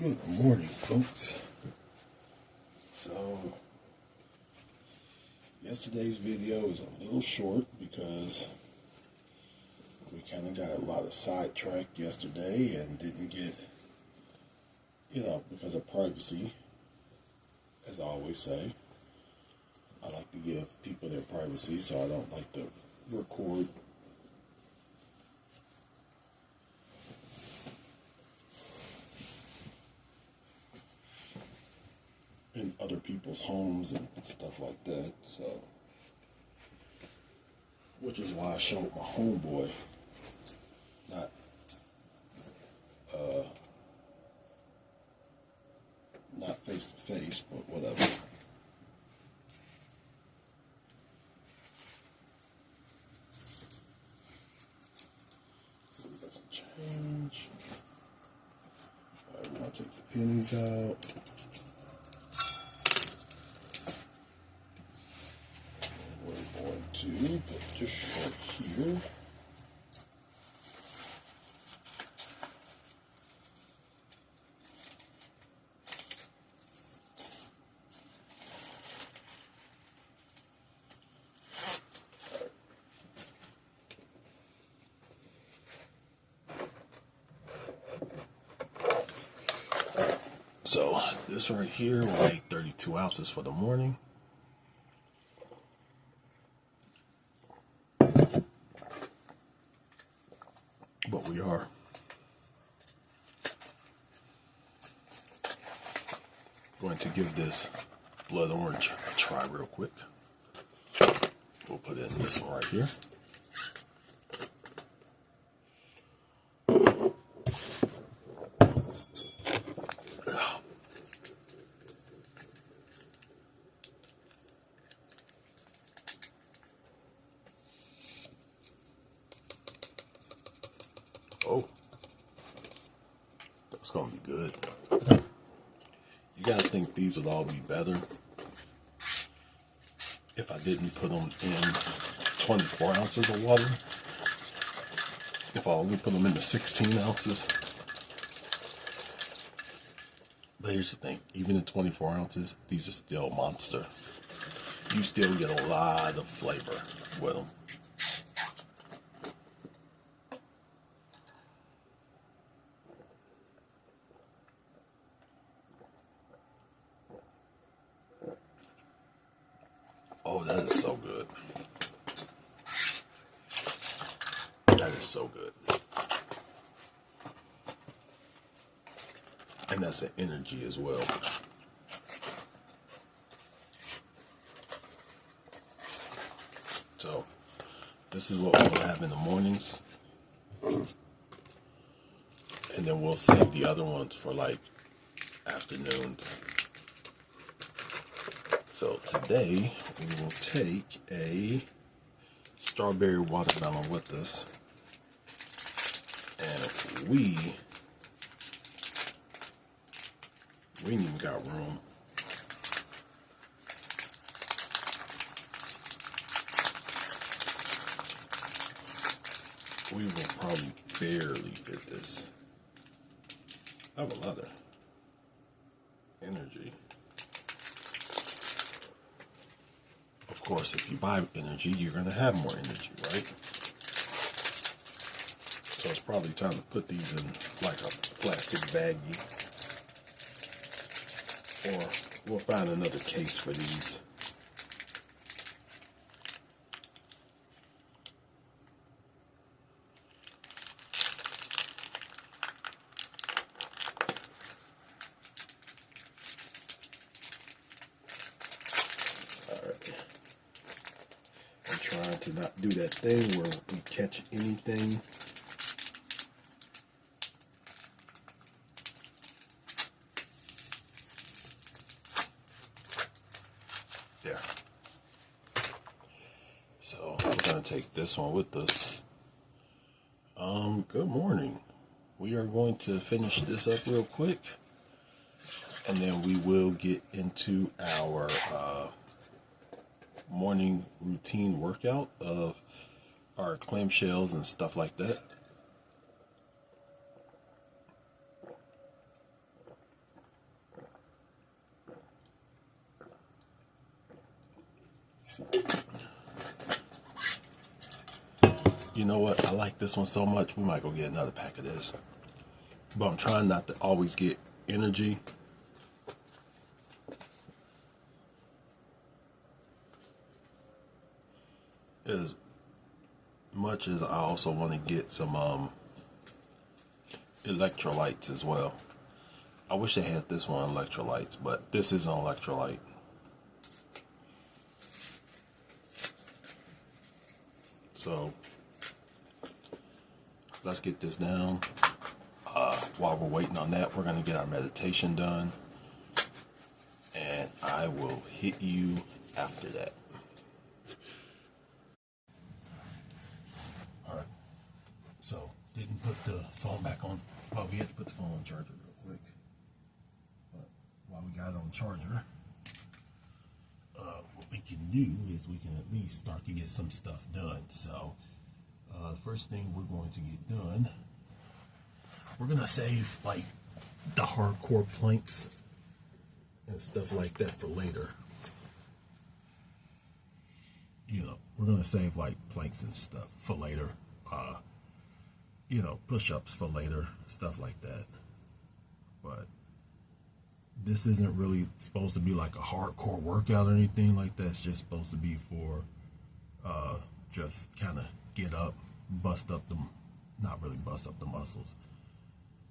Good morning, folks. So, yesterday's video is a little short because we kind of got a lot of sidetracked yesterday and didn't get, because of privacy, as I always say. I like to give people their privacy, so I don't like to record in other people's homes and stuff like that. So, which is why I showed my homeboy, not face to face, but whatever. So we got some change. Alright, we're gonna take the pennies out. To put this short here. So this right here will make 32 ounces for the morning. But we are going to give this blood orange a try real quick. We'll put in this one right here. Oh, that's gonna be good. You gotta think these would all be better if I didn't put them in 24 ounces of water. If I only put them into 16 ounces. But here's the thing, even in 24 ounces, these are still monster. You still get a lot of flavor with them. Oh, that is so good. That is so good. And that's an energy as well. So, this is what we'll have in the mornings. And then we'll save the other ones for like afternoons. So today we will take a strawberry watermelon with us, and we ain't even got room. We will probably barely fit this. I have a lot of energy. Of course, if you buy energy, you're going to have more energy, right? So it's probably time to put these in like a plastic baggie. Or we'll find another case for these. Trying to not do that thing where we catch anything. There. So we're gonna take this one with us. Good morning. We are going to finish this up real quick, and then we will get into our morning routine workout of our clamshells and stuff like that. You know what? I like this one so much, we might go get another pack of this. But I'm trying not to always get energy. As much as I also want to get some electrolytes as well. I wish they had this one electrolytes, but this is an electrolyte. So let's get this down. While we're waiting on that, we're going to get our meditation done, and I will hit you after that. All right. So didn't put the phone back on. Well, we had to put the phone on charger real quick. But while we got it on charger, what we can do is we can at least start to get some stuff done. So the first thing we're going to get done, we're going to save like the hardcore planks and stuff like that for later. You know, we're going to save like planks and stuff for later. You know, push-ups for later, stuff like that. But this isn't really supposed to be like a hardcore workout or anything like that. It's just supposed to be for just kind of get up, bust up the, not really bust up the muscles,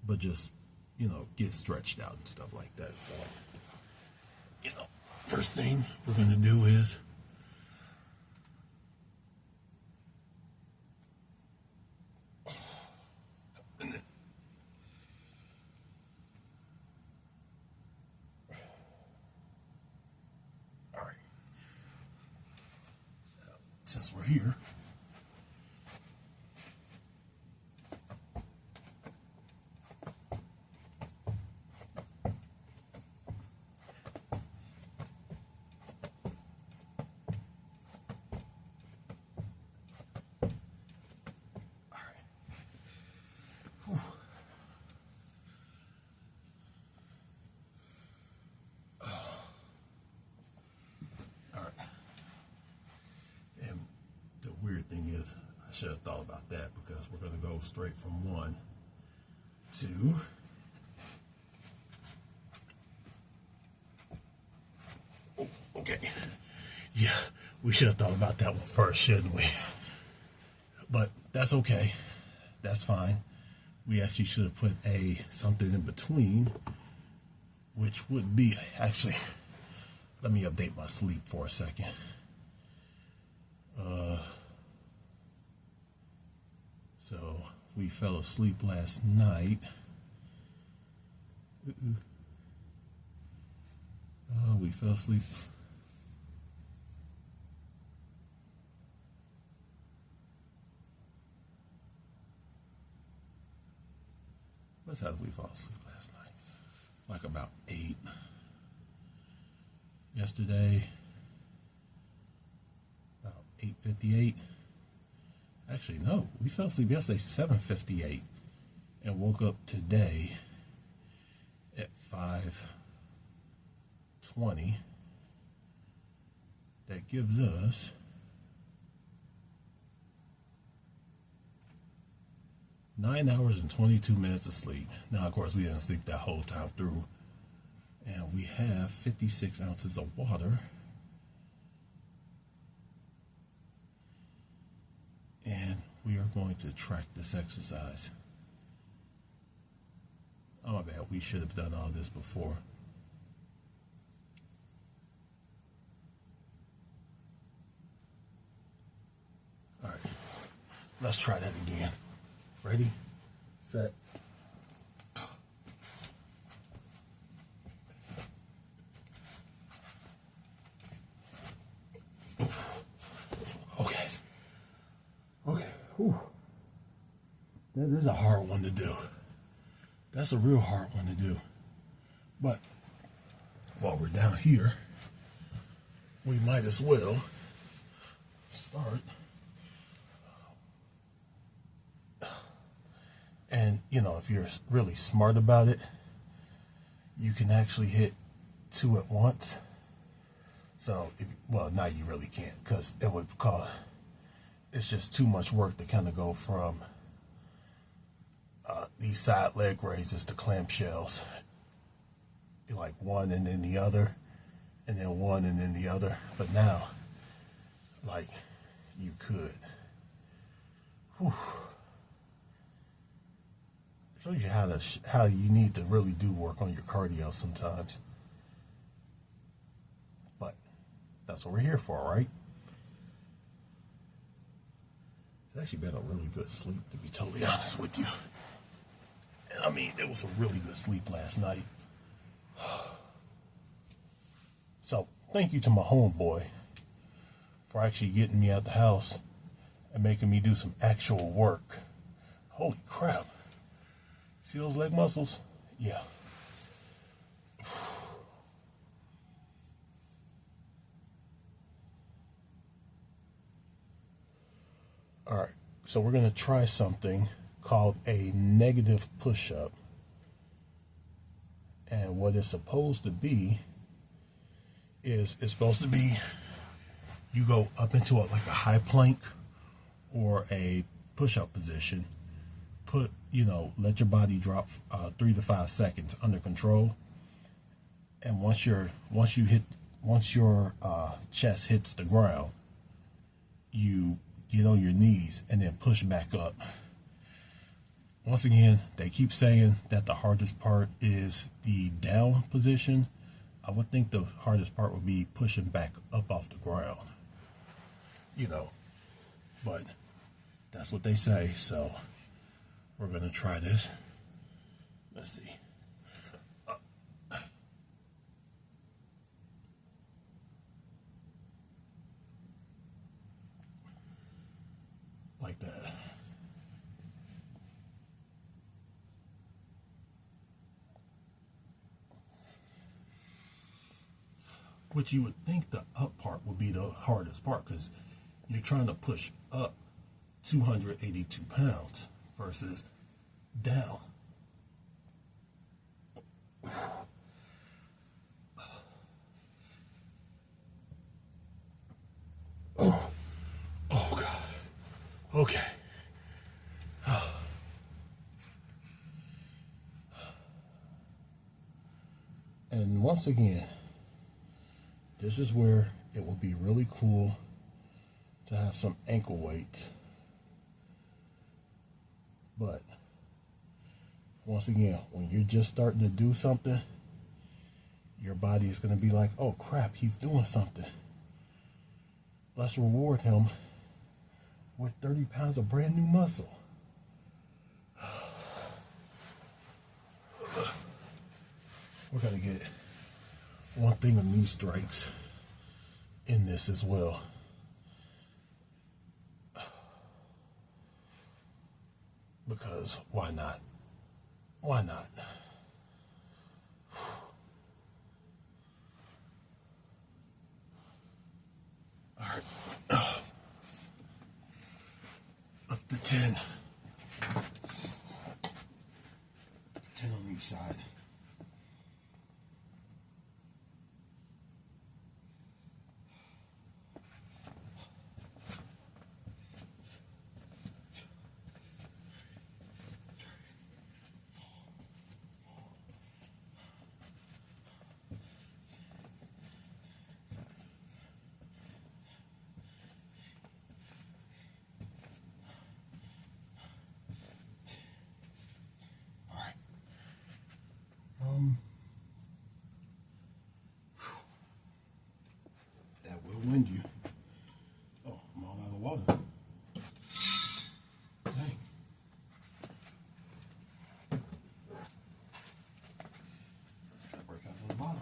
but just, you know, get stretched out and stuff like that. So, you know, first thing we're going to do is since we're here, weird thing is, I should have thought about that because we're going to go straight from 1 to okay. Yeah, we should have thought about that one first, shouldn't we? But that's okay. That's fine. We actually should have put something in between, which would be actually, let me update my sleep for a second. So we fell asleep last night. We fell asleep. What time did we fall asleep last night? Like about 8. Yesterday, about 8:58. Actually, no, we fell asleep yesterday 7:58 and woke up today at 5:20. That gives us 9 hours and 22 minutes of sleep. Now, of course, we didn't sleep that whole time through. And we have 56 ounces of water. And we are going to track this exercise. Oh, my bad. We should have done all this before. All right. Let's try that again. Ready? Set. Okay. Okay. Whew. That is a hard one to do. That's a real hard one to do. But while we're down here, we might as well start. And, you know, if you're really smart about it, you can actually hit 2 at once. So, well, now you really can't, because it would cause, it's just too much work to kind of go from these side leg raises to clamshells. Like one and then the other, and then one and then the other. But now, like, you could. Whew. Shows you how you need to really do work on your cardio sometimes. But that's what we're here for, right? It's actually been a really good sleep, to be totally honest with you. I mean, it was a really good sleep last night. So, thank you to my homeboy for actually getting me out the house and making me do some actual work. Holy crap. See those leg muscles? Yeah. All right, so we're going to try something called a negative push-up. And what it's supposed to be is it's supposed to be you go up into like a high plank or a push-up position. Let your body drop 3 to 5 seconds under control. And once your chest hits the ground, you get on your knees and then push back up. Once again, they keep saying that the hardest part is the down position. I would think the hardest part would be pushing back up off the ground. But that's what they say. So we're going to try this. Let's see. Like that. Which you would think the up part would be the hardest part, because you're trying to push up 282 pounds versus down. Oh God. Okay. And once again, this is where it will be really cool to have some ankle weights. But once again, when you're just starting to do something, your body is going to be like, oh crap, he's doing something. Let's reward him with 30 pounds of brand new muscle. We're going to get one thing of knee strikes in this as well. Because why not? Why not? All right. Up to 10. 10 on each side. That will wind you. Oh, I'm all out of water. Dang. Gotta break out to the bottom.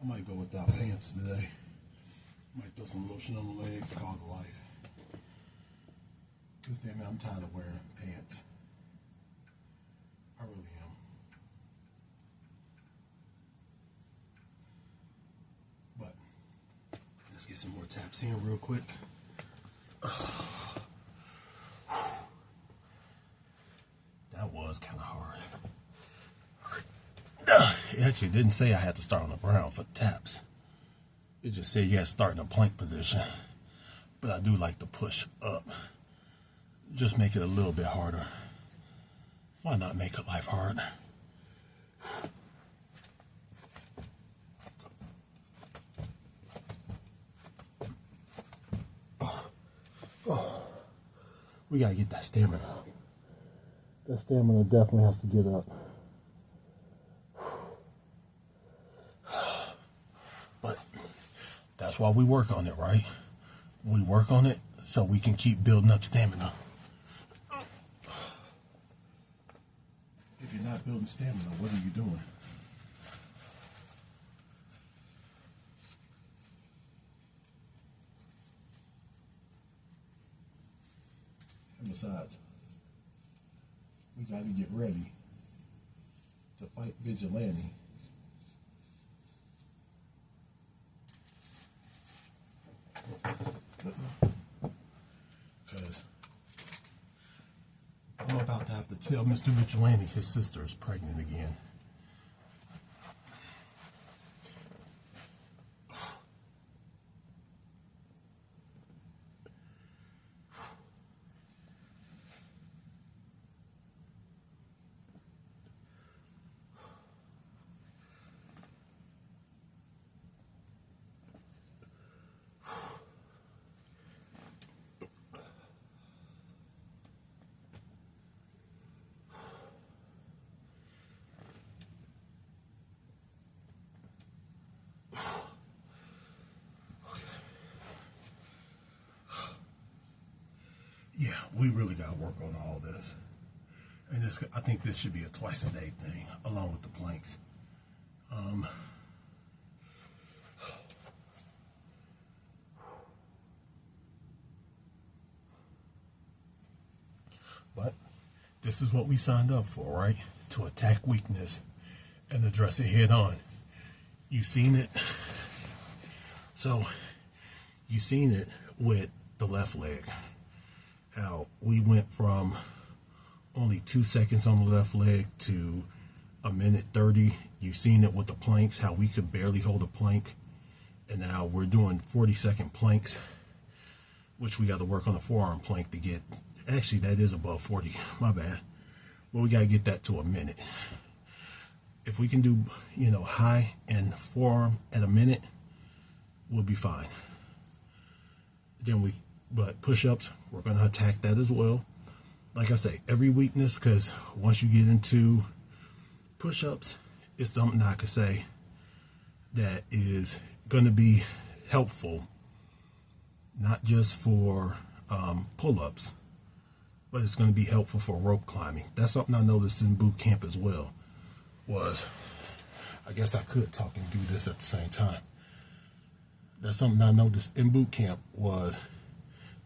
I might go without pants today. Might throw some lotion on the legs, call it life. Because damn it, I'm tired of wearing pants. I really am. But let's get some more taps in real quick. That was kind of hard. It actually didn't say I had to start on the ground for taps. It just said you had to start in a plank position. But I do like to push up. Just make it a little bit harder. Why not make it life hard? We gotta get that stamina. That stamina definitely has to get up. But that's why we work on it, right? We work on it so we can keep building up stamina. If you're not building stamina, what are you doing? And besides, we got to get ready to fight vigilante. Because I'm about to have to tell Mr. Vigilante his sister is pregnant again. Yeah, we really got to work on all this. And this, I think this should be a twice-a-day thing, along with the planks. But this is what we signed up for, right? To attack weakness and address it head on. You seen it? So, you seen it with the left leg. How we went from only 2 seconds on the left leg to a minute 30. You've seen it with the planks, how we could barely hold a plank. And now we're doing 40-second planks, which we got to work on the forearm plank to get. Actually, that is above 40. My bad. But we got to get that to a minute. If we can do, high and forearm at a minute, we'll be fine. But push-ups, we're going to attack that as well. Like I say, every weakness, because once you get into push-ups, it's something I could say that is going to be helpful, not just for pull-ups, but it's going to be helpful for rope climbing. That's something I noticed in boot camp as well. I guess I could talk and do this at the same time. That's something I noticed in boot camp was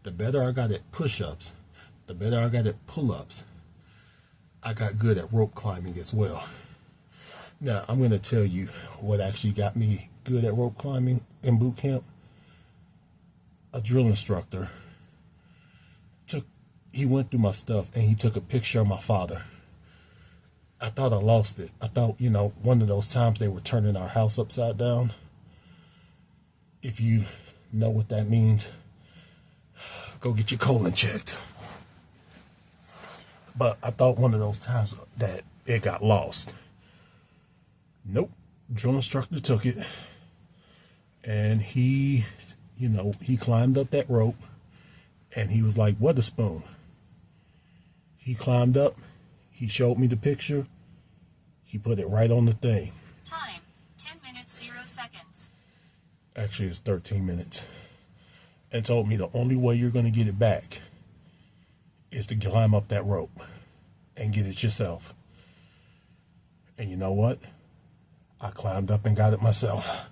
the better I got at push-ups, the better I got at pull-ups, I got good at rope climbing as well. Now, I'm going to tell you what actually got me good at rope climbing in boot camp. A drill instructor he went through my stuff and he took a picture of my father. I thought I lost it. I thought, one of those times they were turning our house upside down. If you know what that means, go get your colon checked. But I thought one of those times that it got lost. Nope. Drill instructor took it. And he climbed up that rope. And he was like, what a spoon. He climbed up. He showed me the picture. He put it right on the thing. Time, 10 minutes, 0 seconds. Actually, it's 13 minutes. And told me the only way you're going to get it back is to climb up that rope and get it yourself. And you know what? I climbed up and got it myself.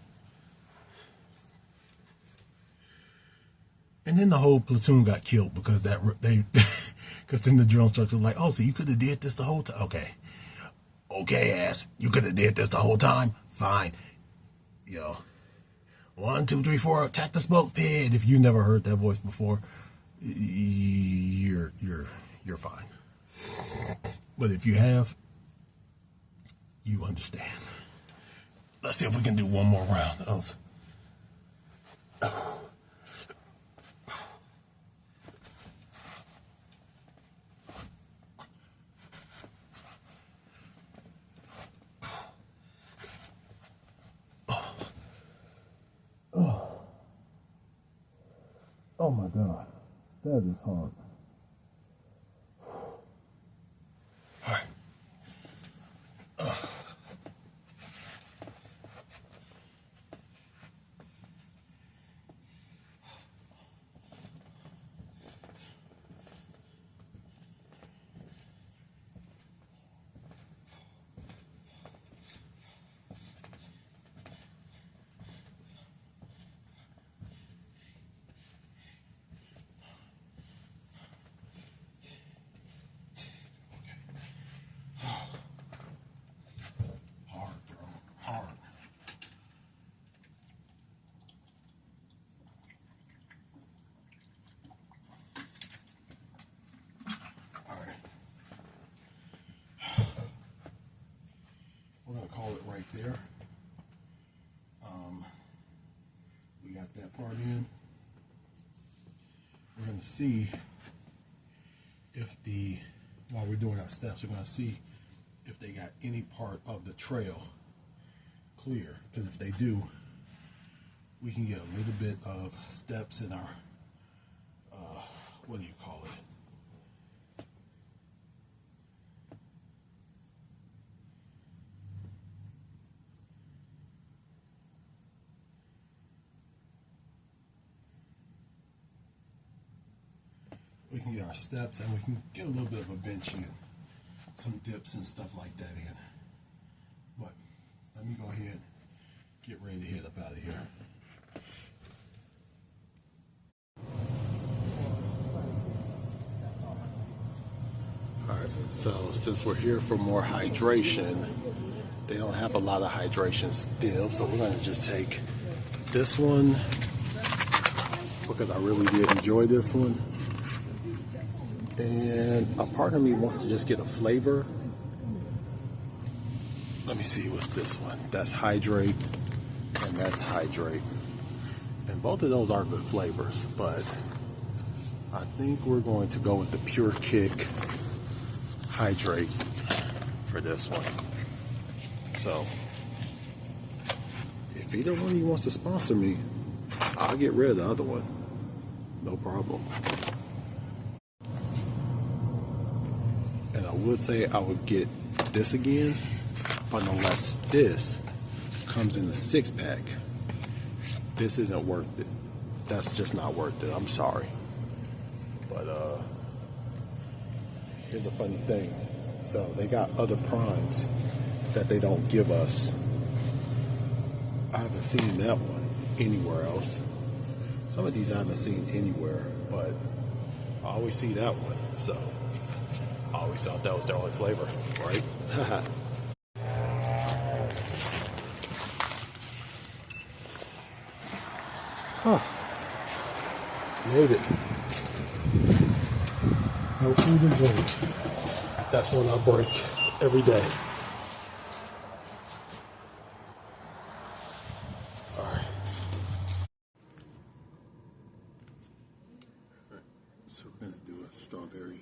And then the whole platoon got killed because because then the drill instructor was like, oh, so you could have did this the whole time? Okay, ass. You could have did this the whole time? Fine. 1, 2, 3, 4, attack the smoke pit. If you never heard that voice before, you're fine. But if you have, you understand. Let's see if we can do one more round of. Oh my God, that is hard. All right. Call it right there. We got that part in. We're going to see if while we're doing our steps, we're going to see if they got any part of the trail clear. Because if they do, we can get a little bit of steps in our, what do you call it? We can get our steps and we can get a little bit of a bench in, some dips and stuff like that in. But let me go ahead, get ready to head up out of here. Alright, so since we're here for more hydration, they don't have a lot of hydration still, so we're going to just take this one because I really did enjoy this one. And a part of me wants to just get a flavor. Let me see, what's this one? That's hydrate, and that's hydrate. And both of those are good flavors, but I think we're going to go with the Pure Kick hydrate for this one. So, if either one of you wants to sponsor me, I'll get rid of the other one. No problem. I would say I would get this again, but unless this comes in a 6-pack, this isn't worth it. That's just not worth it. I'm sorry. But here's a funny thing. So they got other primes that they don't give us. I haven't seen that one anywhere else. Some of these I haven't seen anywhere, but I always see that one. So I always thought that was their only flavor, right? Made it. No food and drink. That's when I break every day. All right. So we're gonna do a strawberry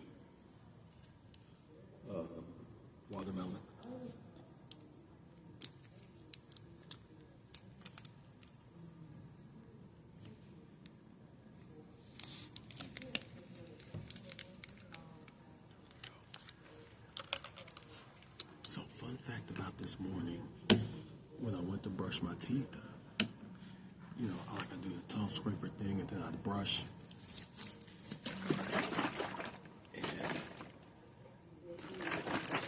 watermelon. So fun fact about this morning, when I went to brush my teeth, you know, I like to do the tongue scraper thing and then I'd brush.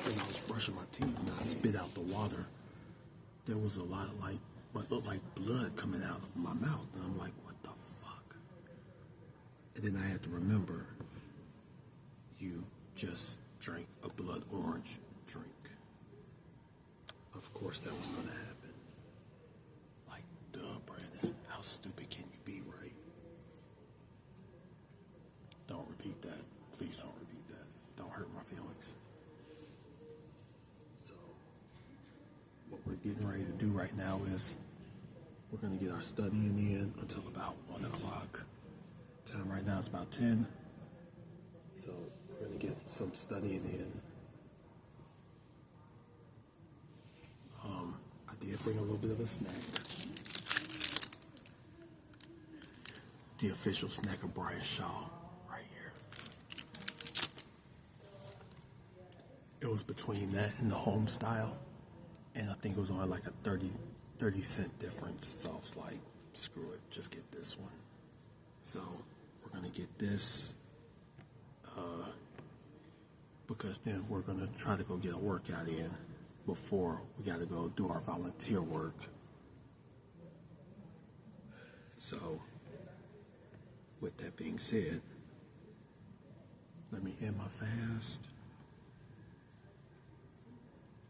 When I was brushing my teeth and I spit out the water, there was a lot of like what looked like blood coming out of my mouth. And I'm like, what the fuck? And then I had to remember, you just drank a blood orange drink. Of course that was gonna happen. Like, duh, Brandon, how stupid can you be, right? right now is we're going to get our studying in until about 1 o'clock. Time right now is about 10. So we're going to get some studying in. I did bring a little bit of a snack. The official snack of Brian Shaw right here. It was between that and the home style. And I think it was only like a 30 cent difference. So I was like, screw it, just get this one. So we're going to get this because then we're going to try to go get a workout in before we got to go do our volunteer work. So with that being said, let me end my fast.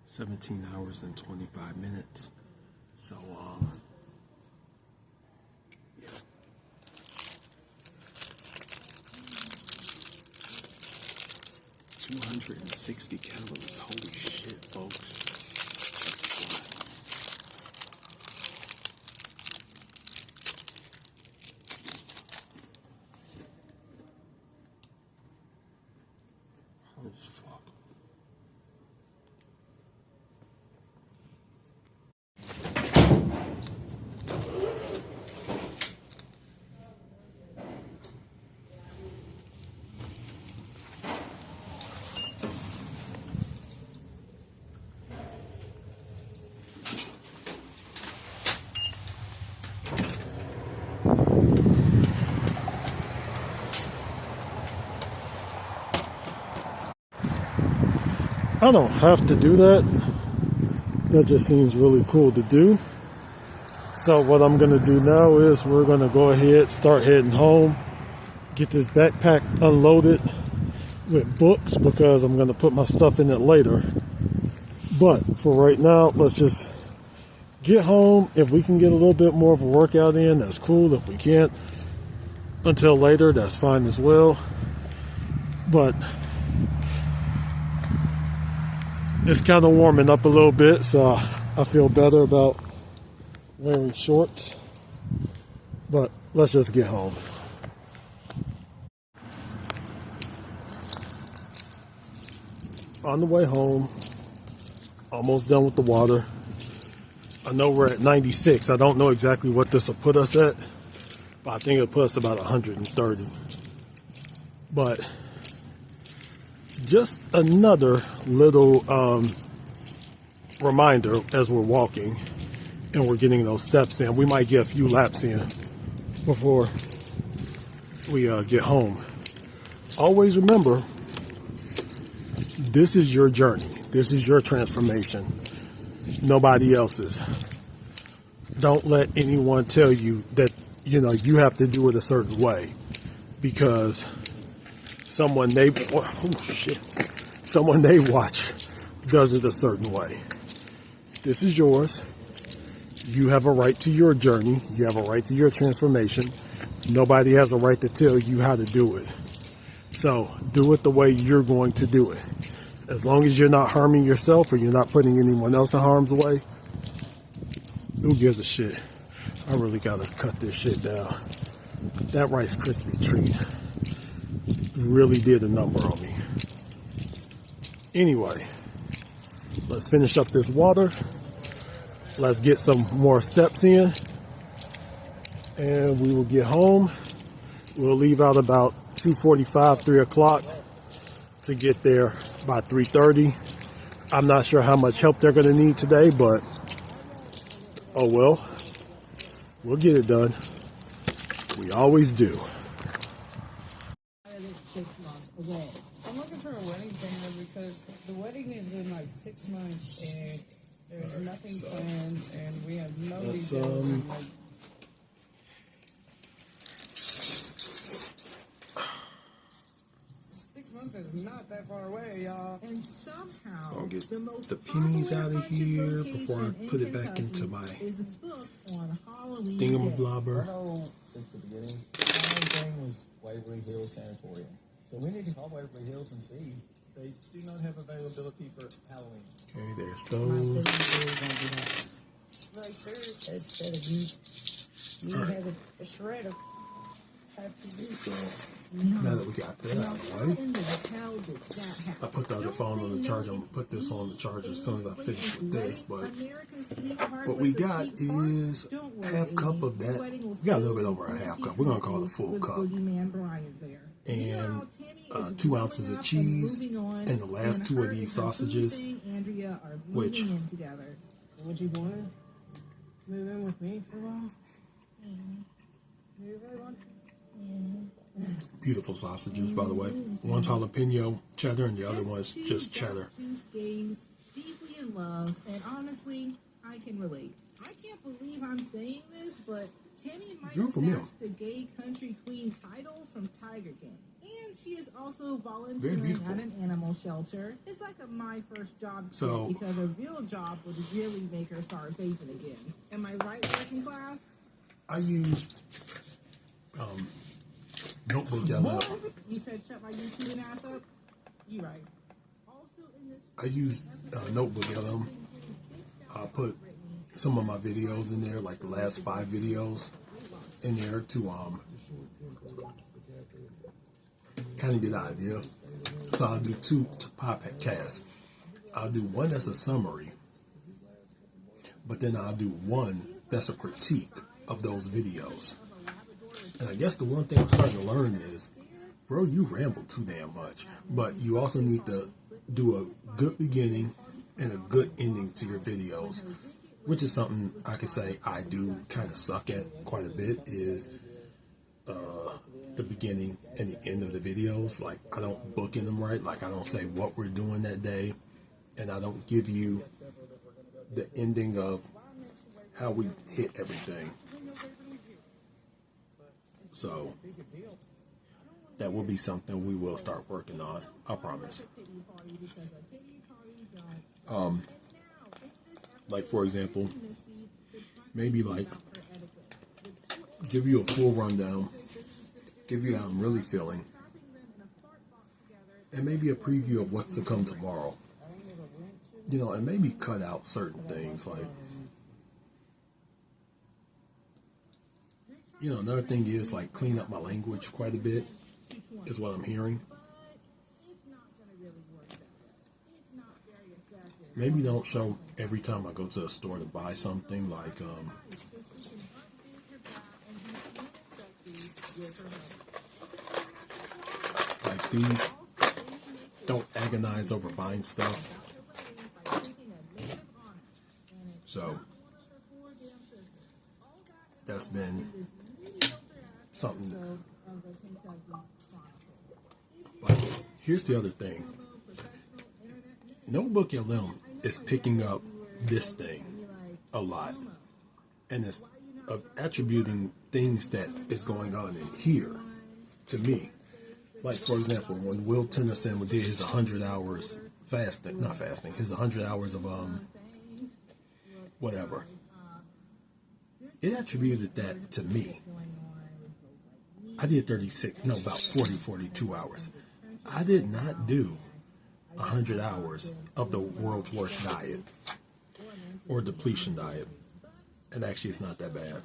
17 hours and 25 minutes. So, yeah. 260 calories. Holy shit, folks. That's a lot. Holy fuck. I don't have to do that. That just seems really cool to do. So what I'm going to do now is we're going to go ahead, start heading home, get this backpack unloaded with books because I'm going to put my stuff in it later. But for right now, let's just get home. If we can get a little bit more of a workout in, that's cool. If we can't until later, that's fine as well. But it's kind of warming up a little bit, so I feel better about wearing shorts. But let's just get home. On the way home, almost done with the water. I know we're at 96. I don't know exactly what this will put us at, but I think it'll put us about 130. But just another little reminder as we're walking and we're getting those steps in. We might get a few laps in before we get home. Always remember, this is your journey. This is your transformation. Nobody else's. Don't let anyone tell you that, you have to do it a certain way because someone they watch does it a certain way. This is yours. You have a right to your journey. You have a right to your transformation. Nobody has a right to tell you how to do it. So do it the way you're going to do it. As long as you're not harming yourself or you're not putting anyone else in harm's way, who gives a shit? I really gotta cut this shit down. That Rice Krispie treat really did a number on me. Anyway, let's finish up this water. Let's get some more steps in. And we will get home. We'll leave out about 2:45, 3 o'clock to get there by 3:30. I'm not sure how much help they're going to need today, but oh well. We'll get it done. We always do. 6 months away. I'm looking for a wedding planner because the wedding is in like 6 months and there's nothing planned and we have no details. 6 months is not that far away, y'all. And somehow I'll get the pennies out of here before I put it back into my thingamablobber. Since the beginning, the main thing was Waverly Hills Sanatorium. So we need to call Waverly Hills and see. They do not have availability for Halloween. Okay, there's those. right there that said it needs me to have a shredder. Have to do so. Now that we got that out of the way, In the hell did that happen? I put the other phone on the charger. I'm gonna put this on the charger as soon as I finish with this. But what we got is half cup of that. We got a little bit over a half cup. We're gonna call it a full cup. And 2 ounces of cheese, and the last 2 of these sausages, which Would you want to move in with me for a while? You really want to? beautiful sausages, by the way. One's jalapeno cheddar, and the other one's just cheddar. Games deeply in love, and honestly, I can relate. I can't believe I'm saying this, but Tammy might Beautiful meal. snatch the gay country queen title from Tiger King. And she is also Very volunteering beautiful. at an animal shelter. It's like my first job So- because a real job would really make her start vaping again. Am I right, working class? I used notebook yellow. You said shut my YouTube ass up? You right. Also in this I used notebook yellow. I put some of my videos in there, like the last 5 videos in there to kind of get an idea. So I'll do 2 podcasts. I'll do one that's a summary, but then I'll do one that's a critique of those videos. And I guess the one thing I'm starting to learn is, bro, you ramble too damn much. But you also need to do a good beginning and a good ending to your videos, which is something I can say I do kind of suck at quite a bit, is the beginning and the end of the videos. Like, I don't book in them right. Like, I don't say what we're doing that day, and I don't give you the ending of how we hit everything. So that will be something we will start working on, I promise. Like, for example, maybe like give you a full rundown, give you how I'm really feeling, and maybe a preview of what's to come tomorrow. You know, and maybe cut out certain things. Like, you know, another thing is like clean up my language quite a bit, is what I'm hearing. Maybe don't show every time I go to the store to buy something, like these. Don't agonize over buying stuff. So that's been something. But here's the other thing. Notebook LM is picking up this thing a lot, and it's attributing things that is going on in here to me. Like, for example, when Will Tennyson did his 100 hours fasting, not fasting, his 100 hours of whatever, it attributed that to me. I did about 42 hours. I did not do 100 hours of the world's worst diet or depletion diet. And actually, it's not that bad.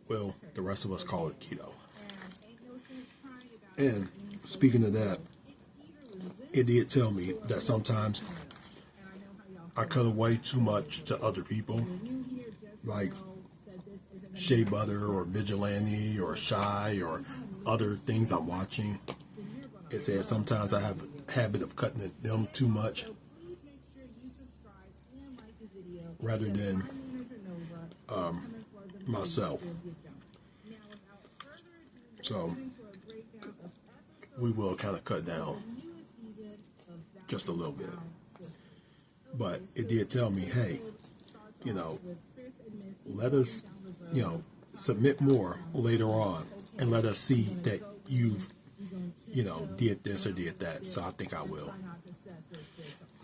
Well, the rest of us call it keto. And speaking of that, it did tell me that sometimes I cut away too much to other people, like Shea Butter or Vigilante or Shy or other things I'm watching. It says sometimes I have a habit of cutting them too much rather than myself. So we will kind of cut down just a little bit. But it did tell me, hey, you know, let us, you know, submit more later on and let us see that you've, you know, did this or did that. So I think I will.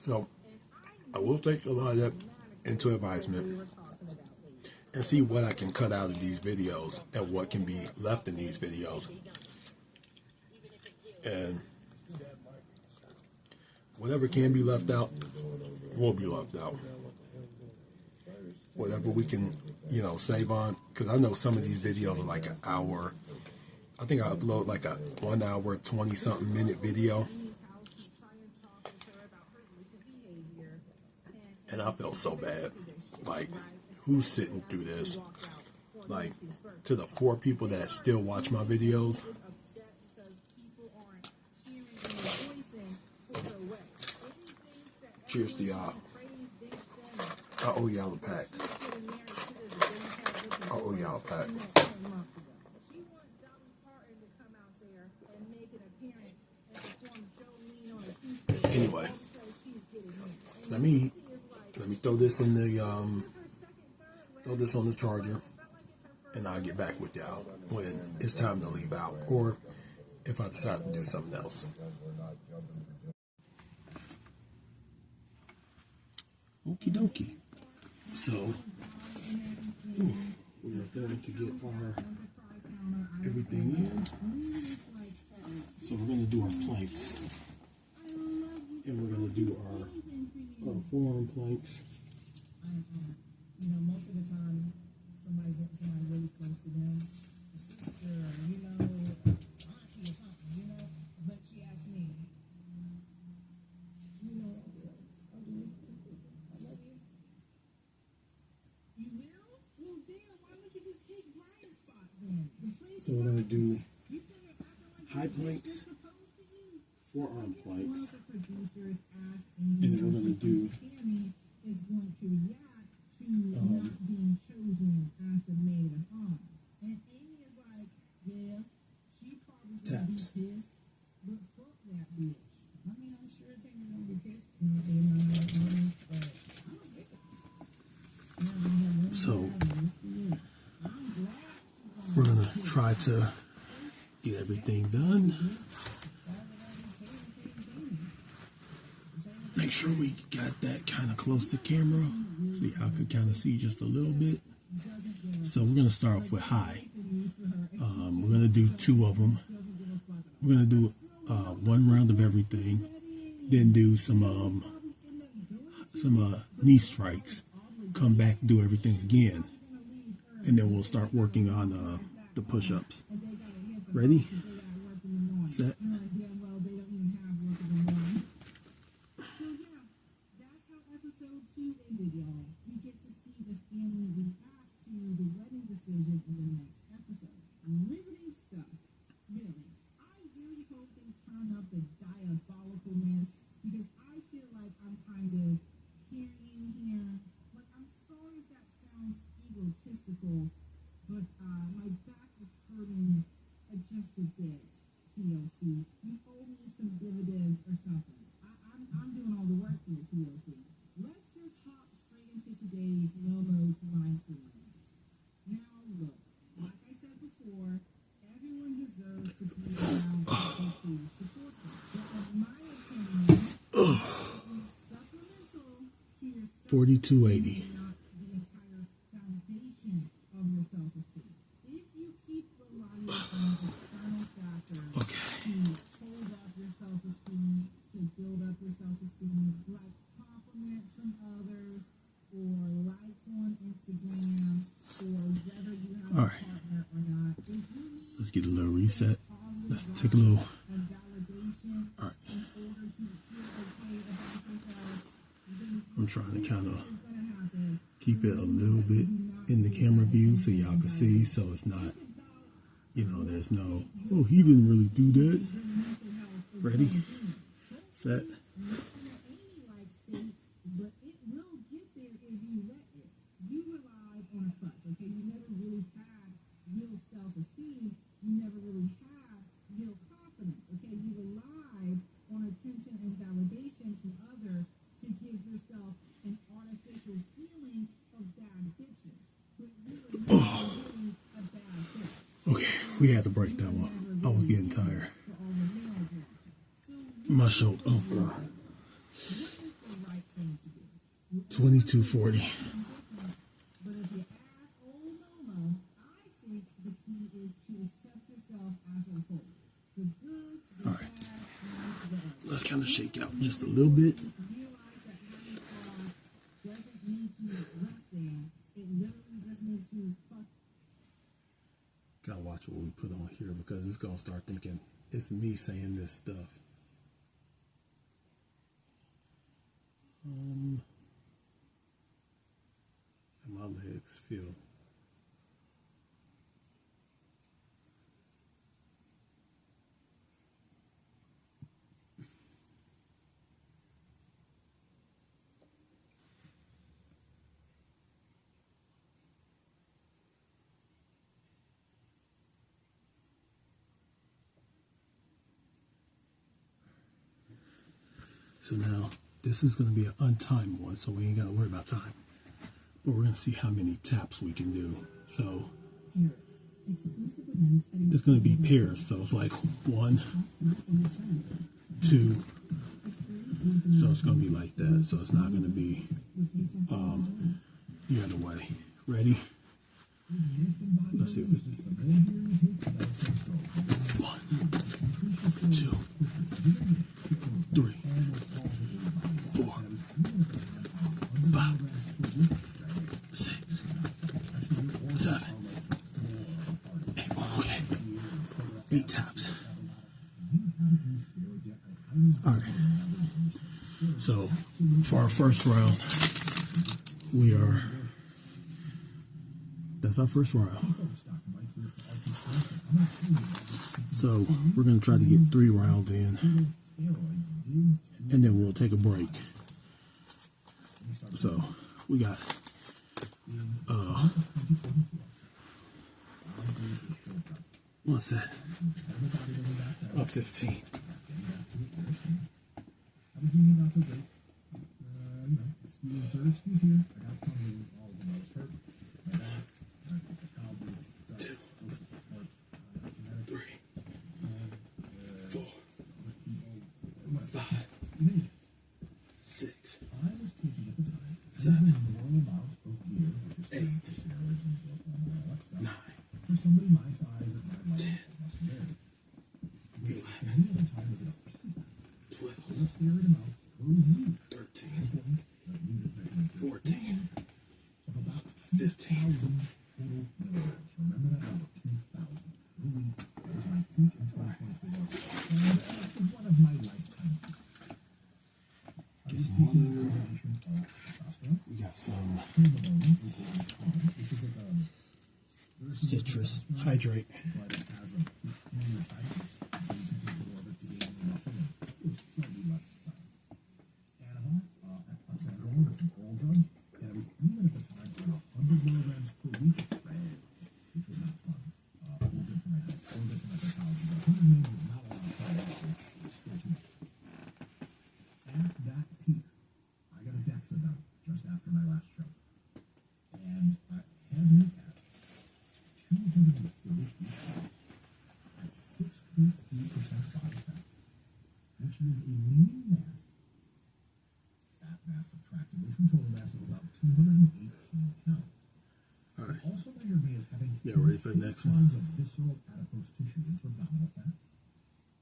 So I will take a lot of that into advisement and see what I can cut out of these videos and what can be left in these videos. And whatever can be left out will be left out. whatever we can, you know, save on. Because I know some of these videos are like an hour. I think I upload like a 1 hour, 20-something minute video. And I felt so bad. Like, who's sitting through this? Like, to the 4 people that still watch my videos. Cheers to y'all. I owe y'all a pack. I owe y'all a pack. Anyway, let me throw this in the throw this on the charger, and I'll get back with y'all when it's time to leave out, or if I decide to do something else. Okie dokie. So we are going to get our everything in. So we're going to do our planks, and we're going to do our forearm planks. You know, most of the time, somebody really close to them, a sister, you know, auntie or something, you know. But she asked me, you know, I do. I love you. You will? Well, damn, why don't you just take Brian's spot then? So we're going to do high planks, forearm planks, and then we're going to do not being chosen as the maid of honor. And Amy is like, yeah, she probably gonna be taps. pissed, but fuck that bitch. I mean, I'm sure Tammy's gonna be pissed. It's not being my maid of honor, but I don't care. So we're going to try to get everything done. Make sure we got that kind of close to camera so y'all can kind of see just a little bit. So we're going to start off with high. We're going to do 2 of them. We're going to do 1 round of everything, then do some knee strikes, come back, do everything again, and then we'll start working on the push-ups. Ready? Set. $42.80. All right. Let's get a little reset. Let's take a little. All right. I'm trying to kind of keep it a little bit in the camera view so y'all can see, so it's not, you know, there's no, oh, he didn't really do that. Ready, set. Okay, we had to break that one. I was getting tired. My shoulder. Oh God. 2240. All right. Let's kind of shake out just a little bit. gonna start thinking it's me saying this stuff. And my legs feel. So now this is going to be an untimed one, so we ain't got to worry about time. But we're going to see how many taps we can do. So it's going to be pairs. So it's like 1, 2. So it's going to be like that. So it's not going to be the other way. Ready? Let's see if we can. 1, 2, 3, 4, 5, 6, 7, 8. Okay. 8 taps. All right. So for our first round, that's our first round. So we're going to try to get 3 rounds in, and then we'll take a break. So we got what's that? 15. We got some citrus hydrate. Yeah, ready for the next one. Of visceral adipose tissue into abdominal fat.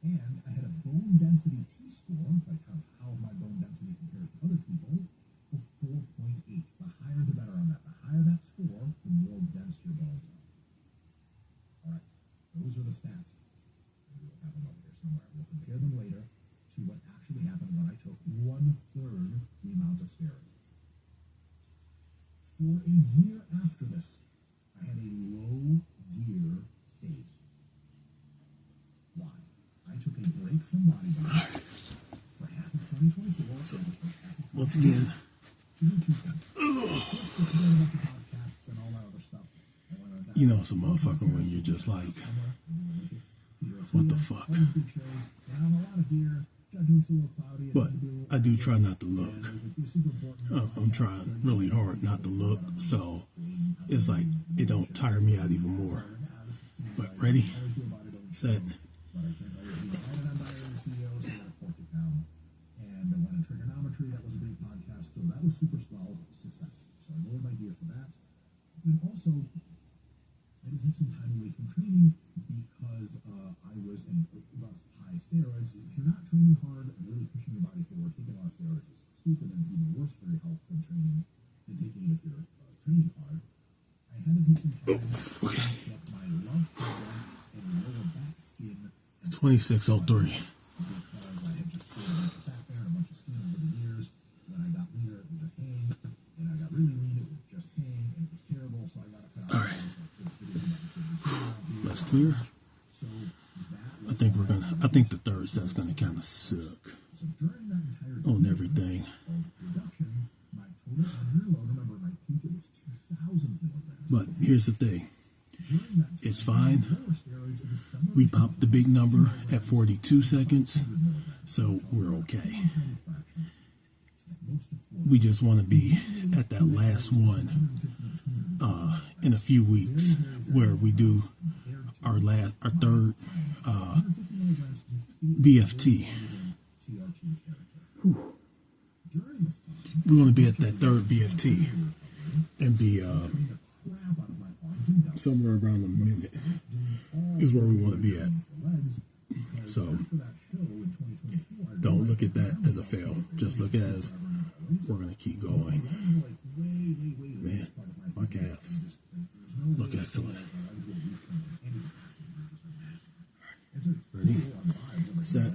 And I had a bone density T-score, like how my bone density compares to other people, of 4.8. The higher the better on that. The higher that score, the more dense your bones are. Alright, those are the stats. Maybe we'll have them up here somewhere. We'll compare them later to what actually happened when I took 1/3 the amount of steroids. For a year after this, I had a low gear phase. Why? I took a break from bodybuilding for half of 2024. So once again, you know, some motherfucker when you're just like, what the fuck? But I do try not to look. I'm trying really hard not to look, so it's like it don't tire me out even more. But ready, set. And I went in trigonometry. That was a great podcast. So that was super swell success. So I lowered my gear for that. And also, I had to take some time away from training because I was in thus high steroids. If you're not training hard and really pushing your body forward, taking a lot of steroids is stupid and even worse for your health than training than taking it if you're training hard. I had to take some time to get my love program and lower back skin 2603. Because I had just put a bunch of fat there and a bunch of skin over the years. When I got leaner, it was just hang, and I got really lean, it was just hang, and it was terrible. So I got to cut out. All right. Let's clear. So that I think we're gonna. I think the third set's gonna kind of suck so during that entire on everything. of reduction, my total injury load, remember my peak, it was 2,000 milligrams. But here's the thing. During that It's time, fine. lower steroids, it was somewhere We between popped the big number at 42 seconds, 100 milligrams. so we're okay. Tiny fraction. Most important, We just want to be at that last one in a few weeks, where we do our third BFT. during this time, We want to be at that third BFT and be crap out of my arms and delts. somewhere around a minute is where we want to be at. So don't look at that as a fail. Just look at it as we're going to keep going. Man, my calves look excellent. Ready? Set.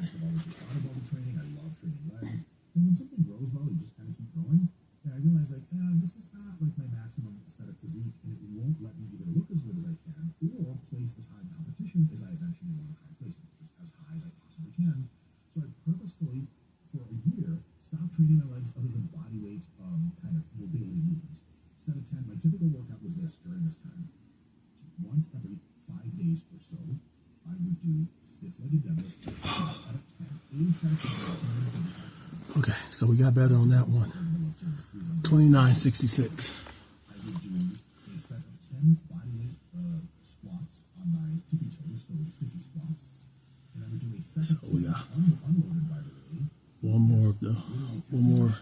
And when something grows well, you just kind of keep going. And I realized, like, this is not like my maximum aesthetic physique, and it won't let me either look as good as I can or place as high in competition as I eventually want to try placing, just as high as I possibly can. So I purposefully, for a year, stopped training my legs other than body weight kind of mobility movements. Set of 10, my typical workout was this during this time. Once every 5 days or so, I would do stiff-legged deadlift, a set of 10, 80 set of 10, Okay, so we got better on that one. 2966. I would do a set of 10 bodyweight squats on my tippy toes, so sissy squats. And I would do a set of 10 we got unloaded, by the way. one more. One more.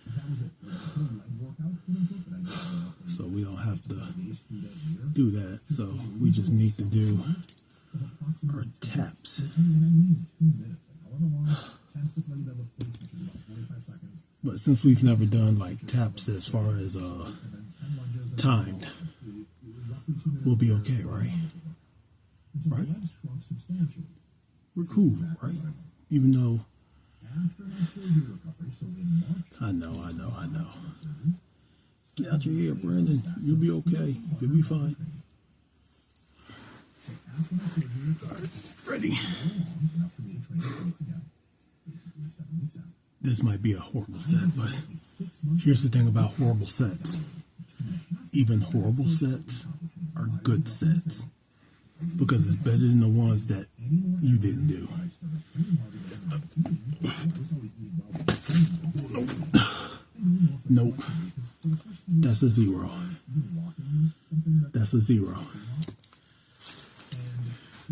That was it. Like a whole leg workout, quote unquote, but I did So we don't have to days through that year. do that. So we just need to do our taps. And I mean 2 minutes, like however long 10 stiff-legged deadlift takes, which is about 45 seconds. But since we've never done like taps as far as And then 10 lunges. timed, Roughly 2 minutes. we'll be okay, right? And so Right. my legs shrunk substantially. We're cool, right? Even though After my surgery recovery, so in March, I know. Get out your hair, Brandon. You'll be okay. You'll be fine. so after my surgery recovery, Ready? long enough for me to train 8 weeks again, basically 7 weeks after. This might be a horrible set, but A 6 month here's the thing about horrible sets. Even horrible sets are good sets because it's better than the ones that you didn't do. I started training harder than I was eating. I was always eating well, but training was good. Nope. That's a zero. Even walking was something that That's a zero.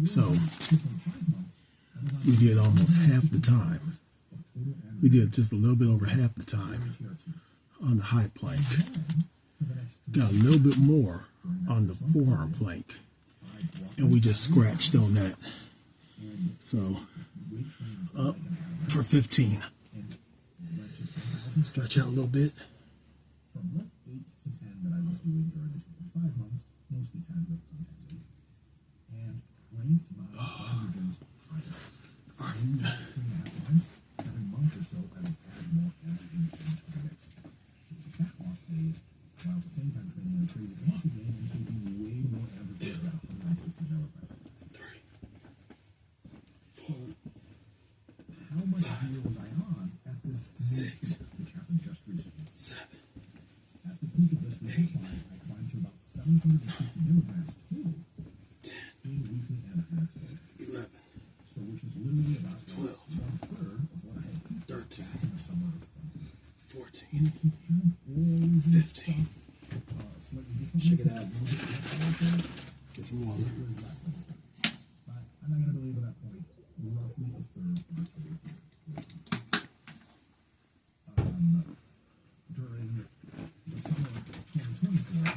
So 2.5 months, I was on we did almost half the time. of total and We did just a little bit over half the time TRT. on the high plank. For the next Got a little bit more on the forearm plank. And we just scratched on that. So up for 15. Stretch out a little bit. from what 8 to 10 that I was doing during the 2.5 months, mostly 10, but sometimes 8, and cranked my androgens higher. 3.5 times. Every month or so, I would add more androgen into the mix. So it was a fat loss phase, while at the same time training my creative muscle gain and taking way more androgens at 150 milligrams. So, how much gear was I on at this peak, which happened just recently? 7. At the peak of this recent climb, I climbed to about 750 milligrams total in weekly androgen exposure. 11. So, which is literally about 12. 1/3 of what I had peaked 13. back in the summer of 2020. 14. If you count all of this 15. stuff slightly differently, Check it out. it Get some water. was less than a third. But I'm not going to belabor that point. Roughly a third of the total peak. During the summer of 2024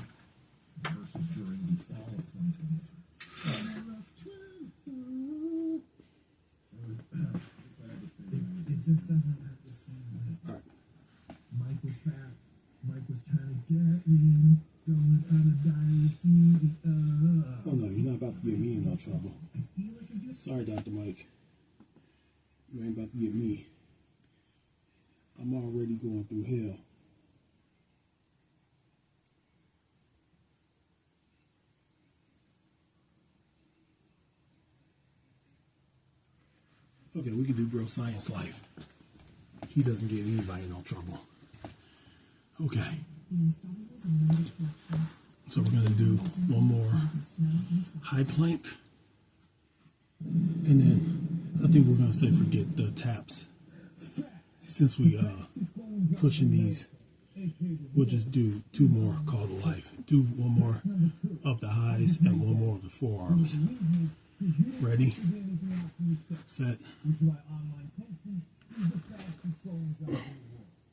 versus during the fall of 2023. It just doesn't have the same way. All right. Mike was fat. Mike was trying to get me going on a diet. Oh no, you're not about to get me in no trouble. I feel like I just Sorry, Dr. Mike. You ain't about to get me. I'm already going through hell. Okay, we can do Bro Science Life. He doesn't get anybody no trouble. Okay. So we're going to do one more high plank. And then I think we're going to say forget the taps. Since we pushing these, we'll just do 2 more call to life. Do 1 more of the highs and 1 more of the forearms. Ready, set.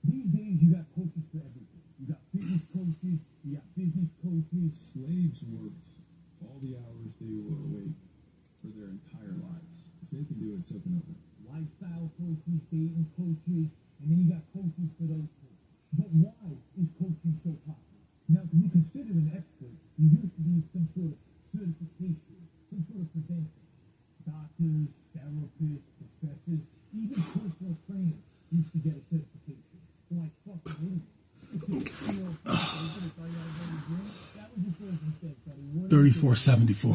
These days you got coaches for everything. You got fitness coaches, you got business coaches. Slaves worked all the hours they were awake for their entire lives. If they can do it, so can others. Lifestyle coaches, dating coaches, and then you got coaches for those two. But why is coaching so popular? Now, to be considered an expert, you used to need some sort of certification, some sort of credential. Doctors, therapists, professors, even personal trainers used to get a certification. Like fucking idiots. 3474.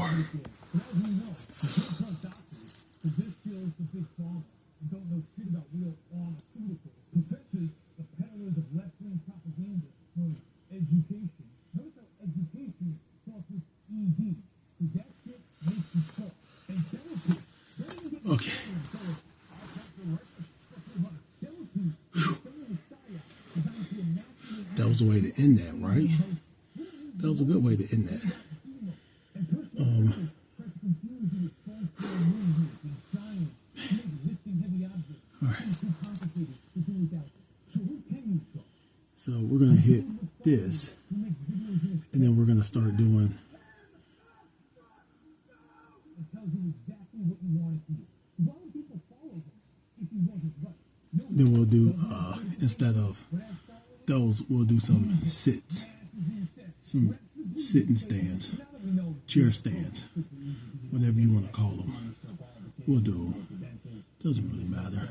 This shows the big pharma don't know shit about real pharmaceuticals. Professors, the peddlers of left-wing propaganda, known as education. Notice how education starts with ED, because that shit makes you talk. And therapists, they don't even get Okay. That was a way to end that, right? That was a good way to end that. All right. So we're going to hit this, and then we're going to start doing. Then we'll do, instead of those, we'll do some sits, some sitting stands, chair stands, whatever you want to call them. We'll do them. Doesn't really matter.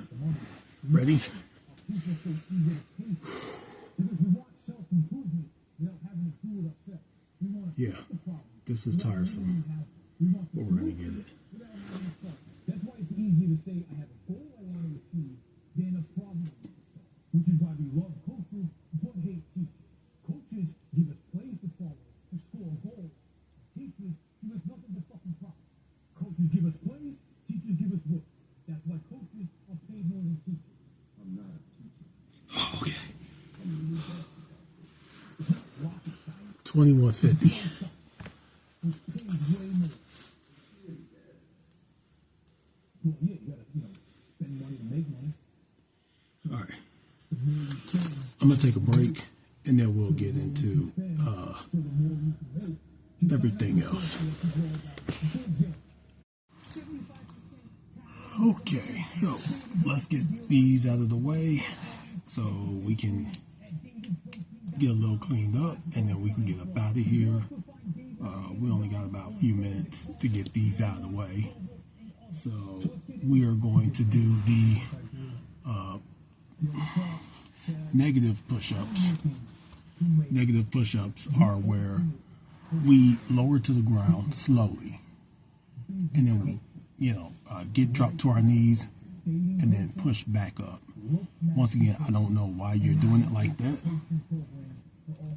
Ready? Yeah, this is tiresome, but we're going to get it. That's why it's easier to say I have a goal I want to achieve than a problem I want to solve. Which is why we love coaches but hate teachers. Coaches give us plays to follow to score goals. Teachers give us nothing but fucking profit. Coaches give us plays, teachers give us work. That's why coaches are paid more than teachers. I'm not a teacher. Okay. 2150. Well, yeah, you gotta, spend money to make money. All right. I'm going to take a break, and then we'll get into everything else. Okay, so let's get these out of the way so we can get a little cleaned up, and then we can get up out of here. We only got about a few minutes to get these out of the way. So we are going to do the negative push-ups. Negative push-ups are where we lower to the ground slowly, and then we, get dropped to our knees and then push back up. Once again, I don't know why you're doing it like that.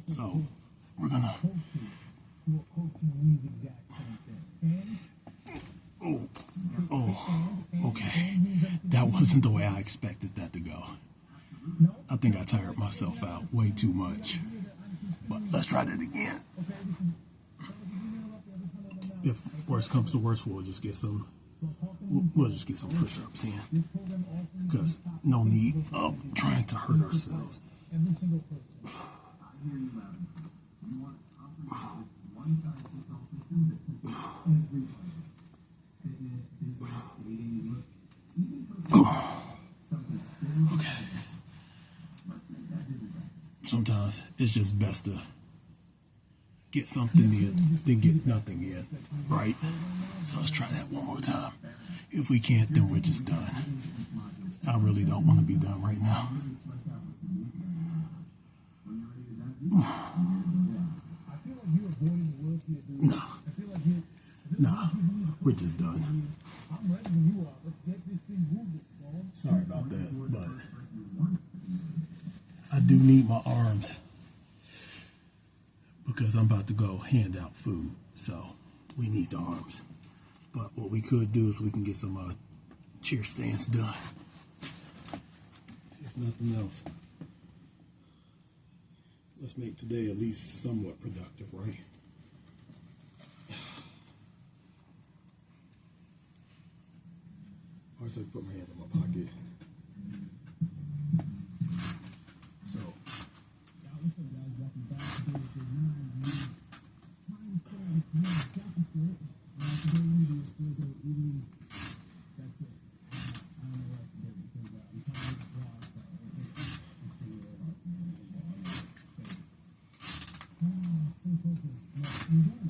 So we're gonna. Oh, okay. That wasn't the way I expected that to go. I think I tired myself out way too much. But let's try that again. If worst comes to worst, we'll just get some push-ups in. Because no need of trying to hurt ourselves. Okay. Sometimes it's just best to get something in than get nothing in, right? So let's try that one more time. If we can't, then we're just done. I really don't want to be done right now. No. Nah, we're just done. Sorry about that, but I do need my arms because I'm about to go hand out food, so we need the arms. But what we could do is we can get some cheer stands done, if nothing else. Let's make today at least somewhat productive, right? I always like to put my hands in my pocket. So,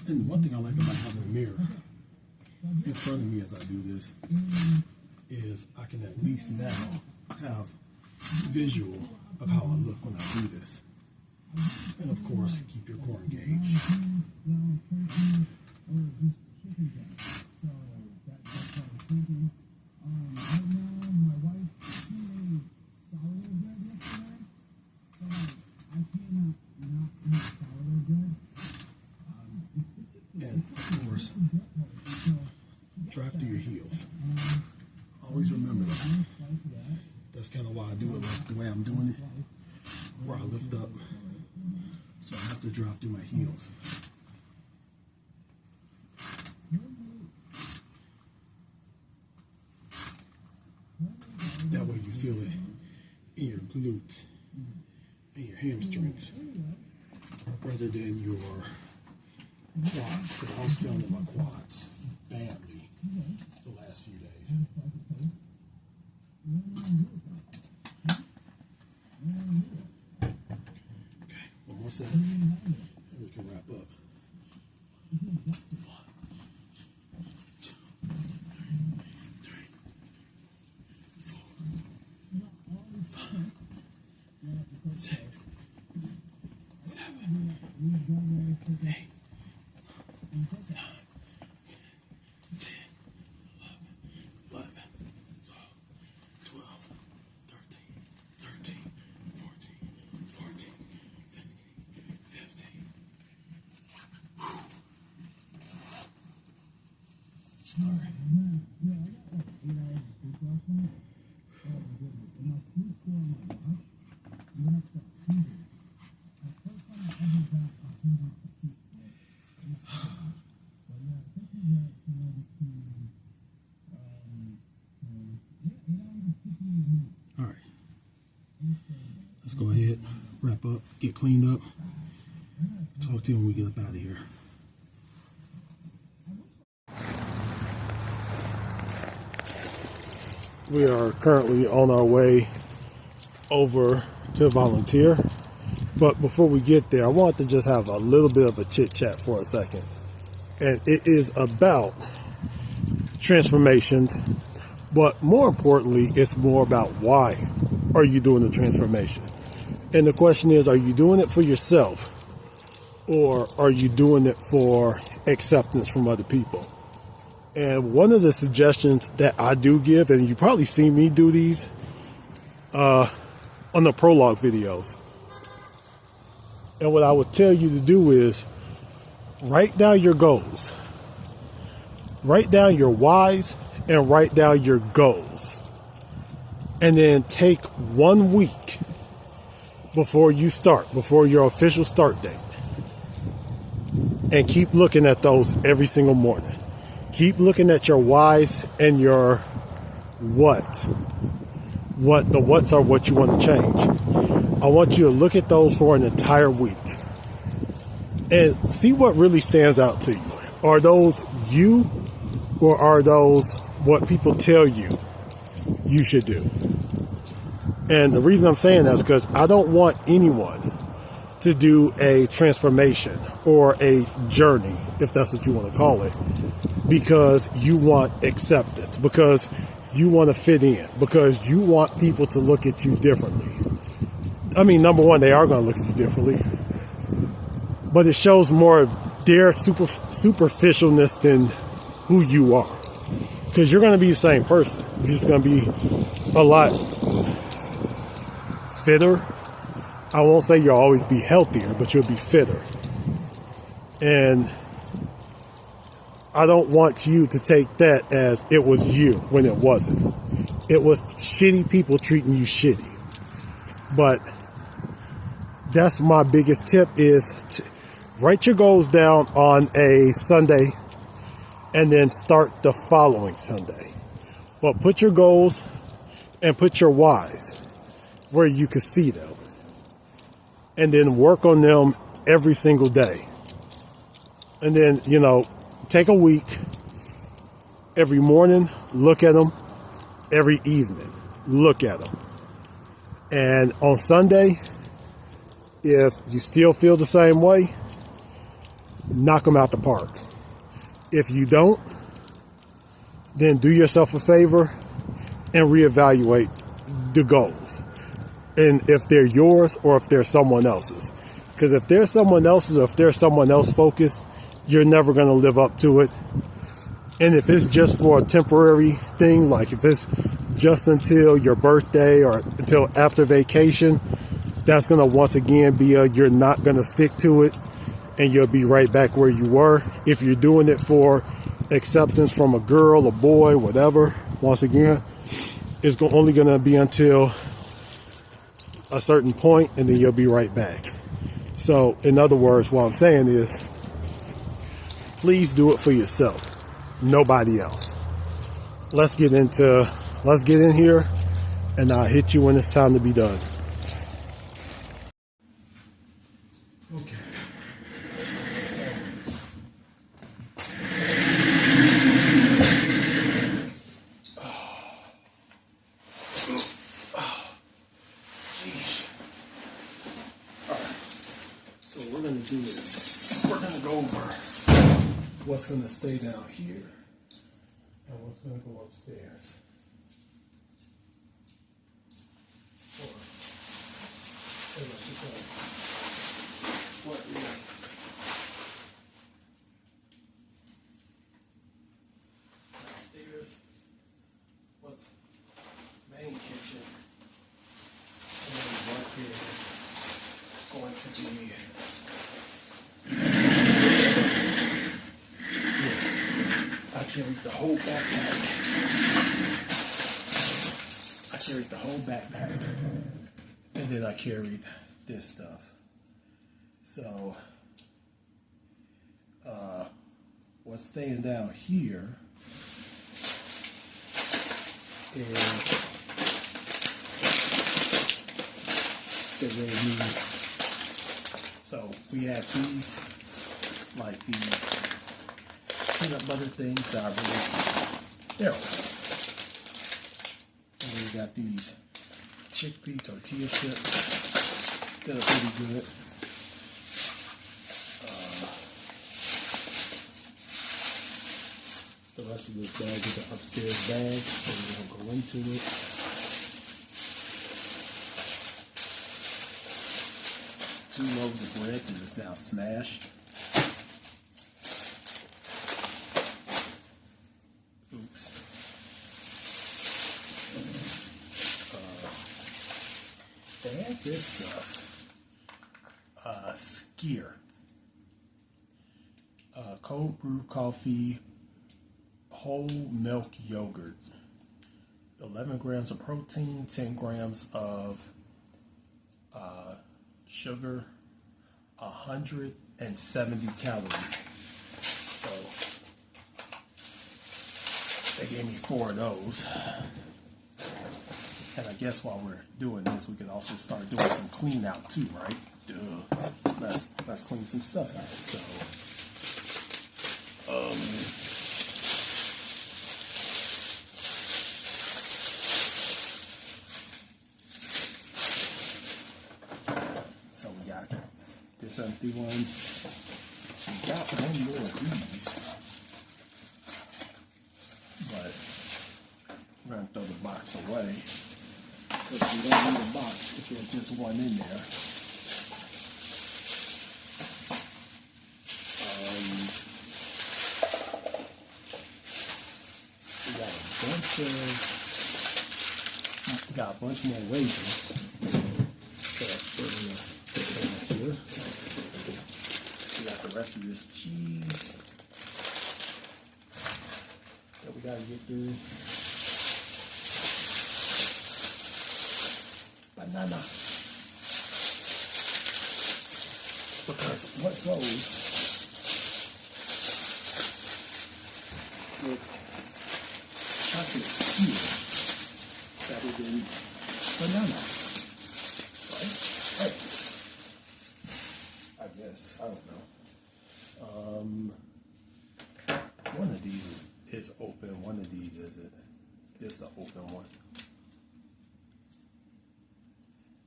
and one thing I like about having a mirror in front of me as I do this is I can at least now have visual of how I look when I do this. And of course, keep your core engaged. And of course, drive through your heels. Always remember that. That's kind of why I do it like the way I'm doing it, where I lift up. So I have to drop through my heels. That way you feel it in your glutes and your hamstrings rather than your quads. Because I was feeling my quads badly the last few days. Okay, one more set, and we can wrap up. 1, 2, 3, 4, 5, 6, 7, 8, 9, 10, 11, 12, 13, 14, 15. All right. All right. Let's go ahead, wrap up, get cleaned up. Talk to you when we get up out of here. We are currently on our way over to volunteer. But before we get there, I want to just have a little bit of a chit chat for a second. And it is about transformations, but more importantly, it's more about why are you doing the transformation? And the question is, are you doing it for yourself or are you doing it for acceptance from other people? And one of the suggestions that I do give, and you probably see me do these on the prologue videos. And what I would tell you to do is write down your goals, write down your whys, and write down your goals. And then take 1 week before you start, before your official start date. And keep looking at those every single morning. Keep looking at your whys and your what. The whats are what you want to change. I want you to look at those for an entire week and see what really stands out to you. Are those you, or are those what people tell you you should do? And the reason I'm saying that is because I don't want anyone to do a transformation or a journey, if that's what you want to call it, because you want acceptance, because you want to fit in, because you want people to look at you differently. I mean, number one, they are going to look at you differently, but it shows more of their superficialness than who you are. Because you're going to be the same person. You're just going to be a lot fitter. I won't say you'll always be healthier, but you'll be fitter. And I don't want you to take that as it was you when it wasn't. It was shitty people treating you shitty. But that's my biggest tip is write your goals down on a Sunday and then start the following Sunday. Well, put your goals and put your whys where you can see them. And then work on them every single day. And then, take a week. Every morning, look at them. Every evening, look at them. And on Sunday, if you still feel the same way, knock them out the park. If you don't, then do yourself a favor and reevaluate the goals. And if they're yours or if they're someone else's. Because if they're someone else's or if they're someone else focused, you're never going to live up to it. And if it's just for a temporary thing, like if it's just until your birthday or until after vacation, that's going to once again be you're not going to stick to it. And you'll be right back where you were. If you're doing it for acceptance from a girl, a boy, whatever, once again, it's only going to be until a certain point, and then you'll be right back. So, in other words, what I'm saying is, please do it for yourself, nobody else. Let's get in here, and I'll hit you when it's time to be done. Okay. So what we're going to do is we're going to go over what's going to stay down here and what's going to go upstairs. What is downstairs? What's main kitchen? And then what is going to be I carried the whole backpack. And then I carried this stuff. So, what's staying down here is the red meat. So we have these, like these peanut butter things that I really, there we go. And we got these chickpea tortilla chips that are pretty good. The rest of this bag is an upstairs bag, so we won't go into it. Two loaves of bread that is now smashed. Oops. They have this stuff. Skyr. Cold brew coffee, whole milk yogurt. 11 grams of protein, 10 grams of sugar, 170 calories. So they gave me 4 of those. And I guess while we're doing this, we could also start doing some clean out too, right? Duh. Let's clean some stuff out. So we got this empty one. We got one more of these. box away, because we don't need a box if there's just one in there. We got a bunch more raisins. So we're gonna put them up here. We got the rest of this cheese that we gotta get through. Banana. Because what goes with chocolate skewer rather than banana, right? Right. I guess. I don't know. One of these is open. One of these isn't. This the open one.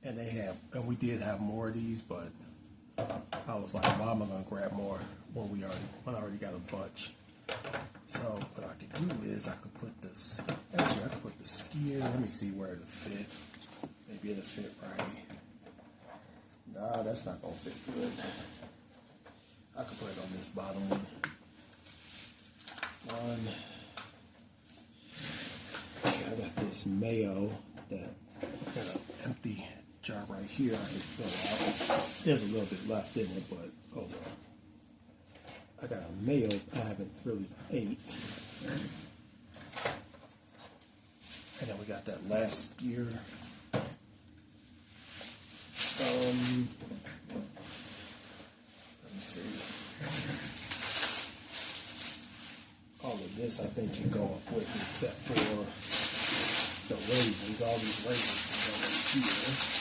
And we did have more of these, but I was like, why am I gonna grab more when I already got a bunch? So what I could do is I could put this, actually I could put the skier, let me see where it'll fit. Maybe it'll fit right. Nah, that's not gonna fit good. I could put it on this bottom one. Okay, I got this mayo that I got an empty jar right here I can fill out. There's a little bit left in it, but oh well. I got a mayo I haven't really ate. And then we got that last skewer. Let me see. All of this I think can go up with, except for the raisins. All these raisins can go up here.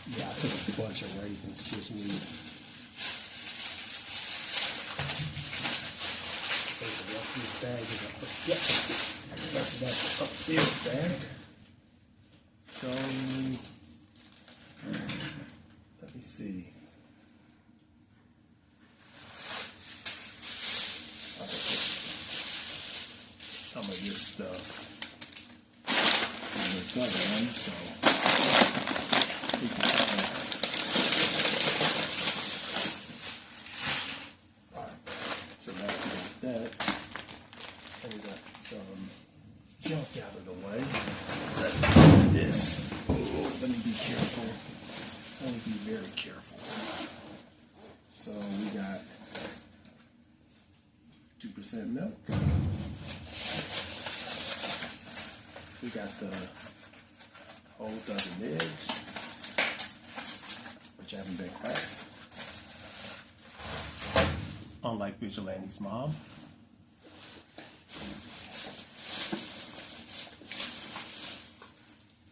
Yeah, I took a bunch of raisins this week. Take the rest of this bag is up. Yep. The rest of that's upstairs bag. So let me see. I'll put some of this stuff in this other one, so we can so now we got that, and we got some junk out of the way. Let's do this. Ooh, let me be careful. Let me be very careful. So we got 2% milk. We got the whole dozen eggs, which haven't been cracked. Unlike Vigilante's mom.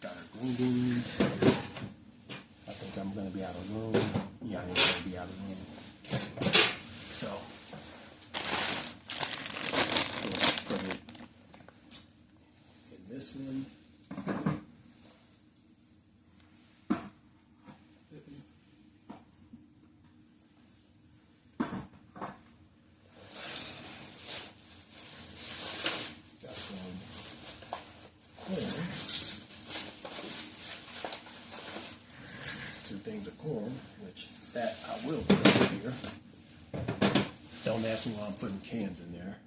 Got our green beans. I think I'm going to be out of room. Yeah, I'm going to be out of room. So, let's put it in this one. Two things of corn, which that I will put in here. Don't ask me why I'm putting cans in there.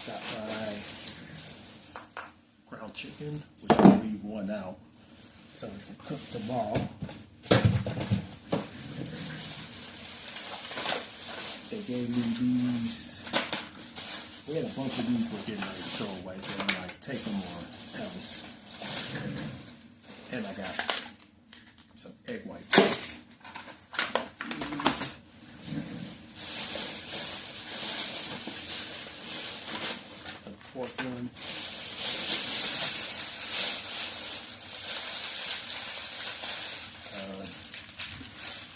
Got my ground chicken, which I'll leave one out so we can cook tomorrow. They gave me these. We had a bunch of these we're getting ready to throw away, so I'm like, take them or else. And I got some egg whites. These. And the fourth one.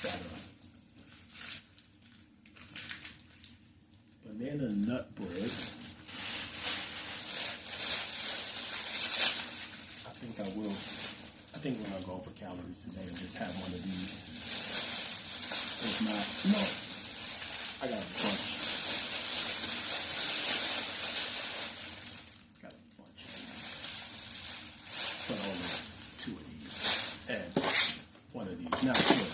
Got a banana nut bread. I think we're gonna go over calories today and just have one of these. If not, no. I got a bunch. Got a bunch of these. But only 2 of these. And 1 of these. Now, look,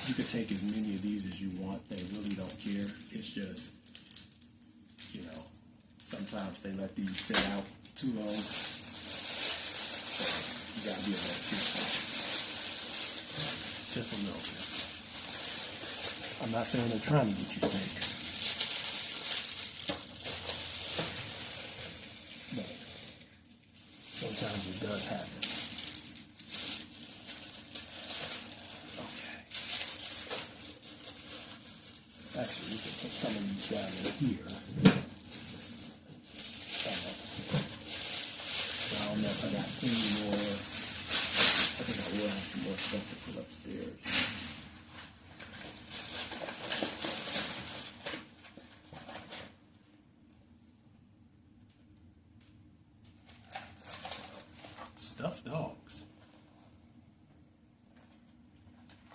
you could take as many of these as you want. They really don't care. It's just, you know, sometimes they let these sit out too long. So you gotta be a little careful. Just a little bit. I'm not saying they're trying to get you sick. But sometimes it does happen. Okay. Actually, we can put some of these down in here. I don't know if I got any more. I think I will have some more stuff to put upstairs. Stuffed dogs.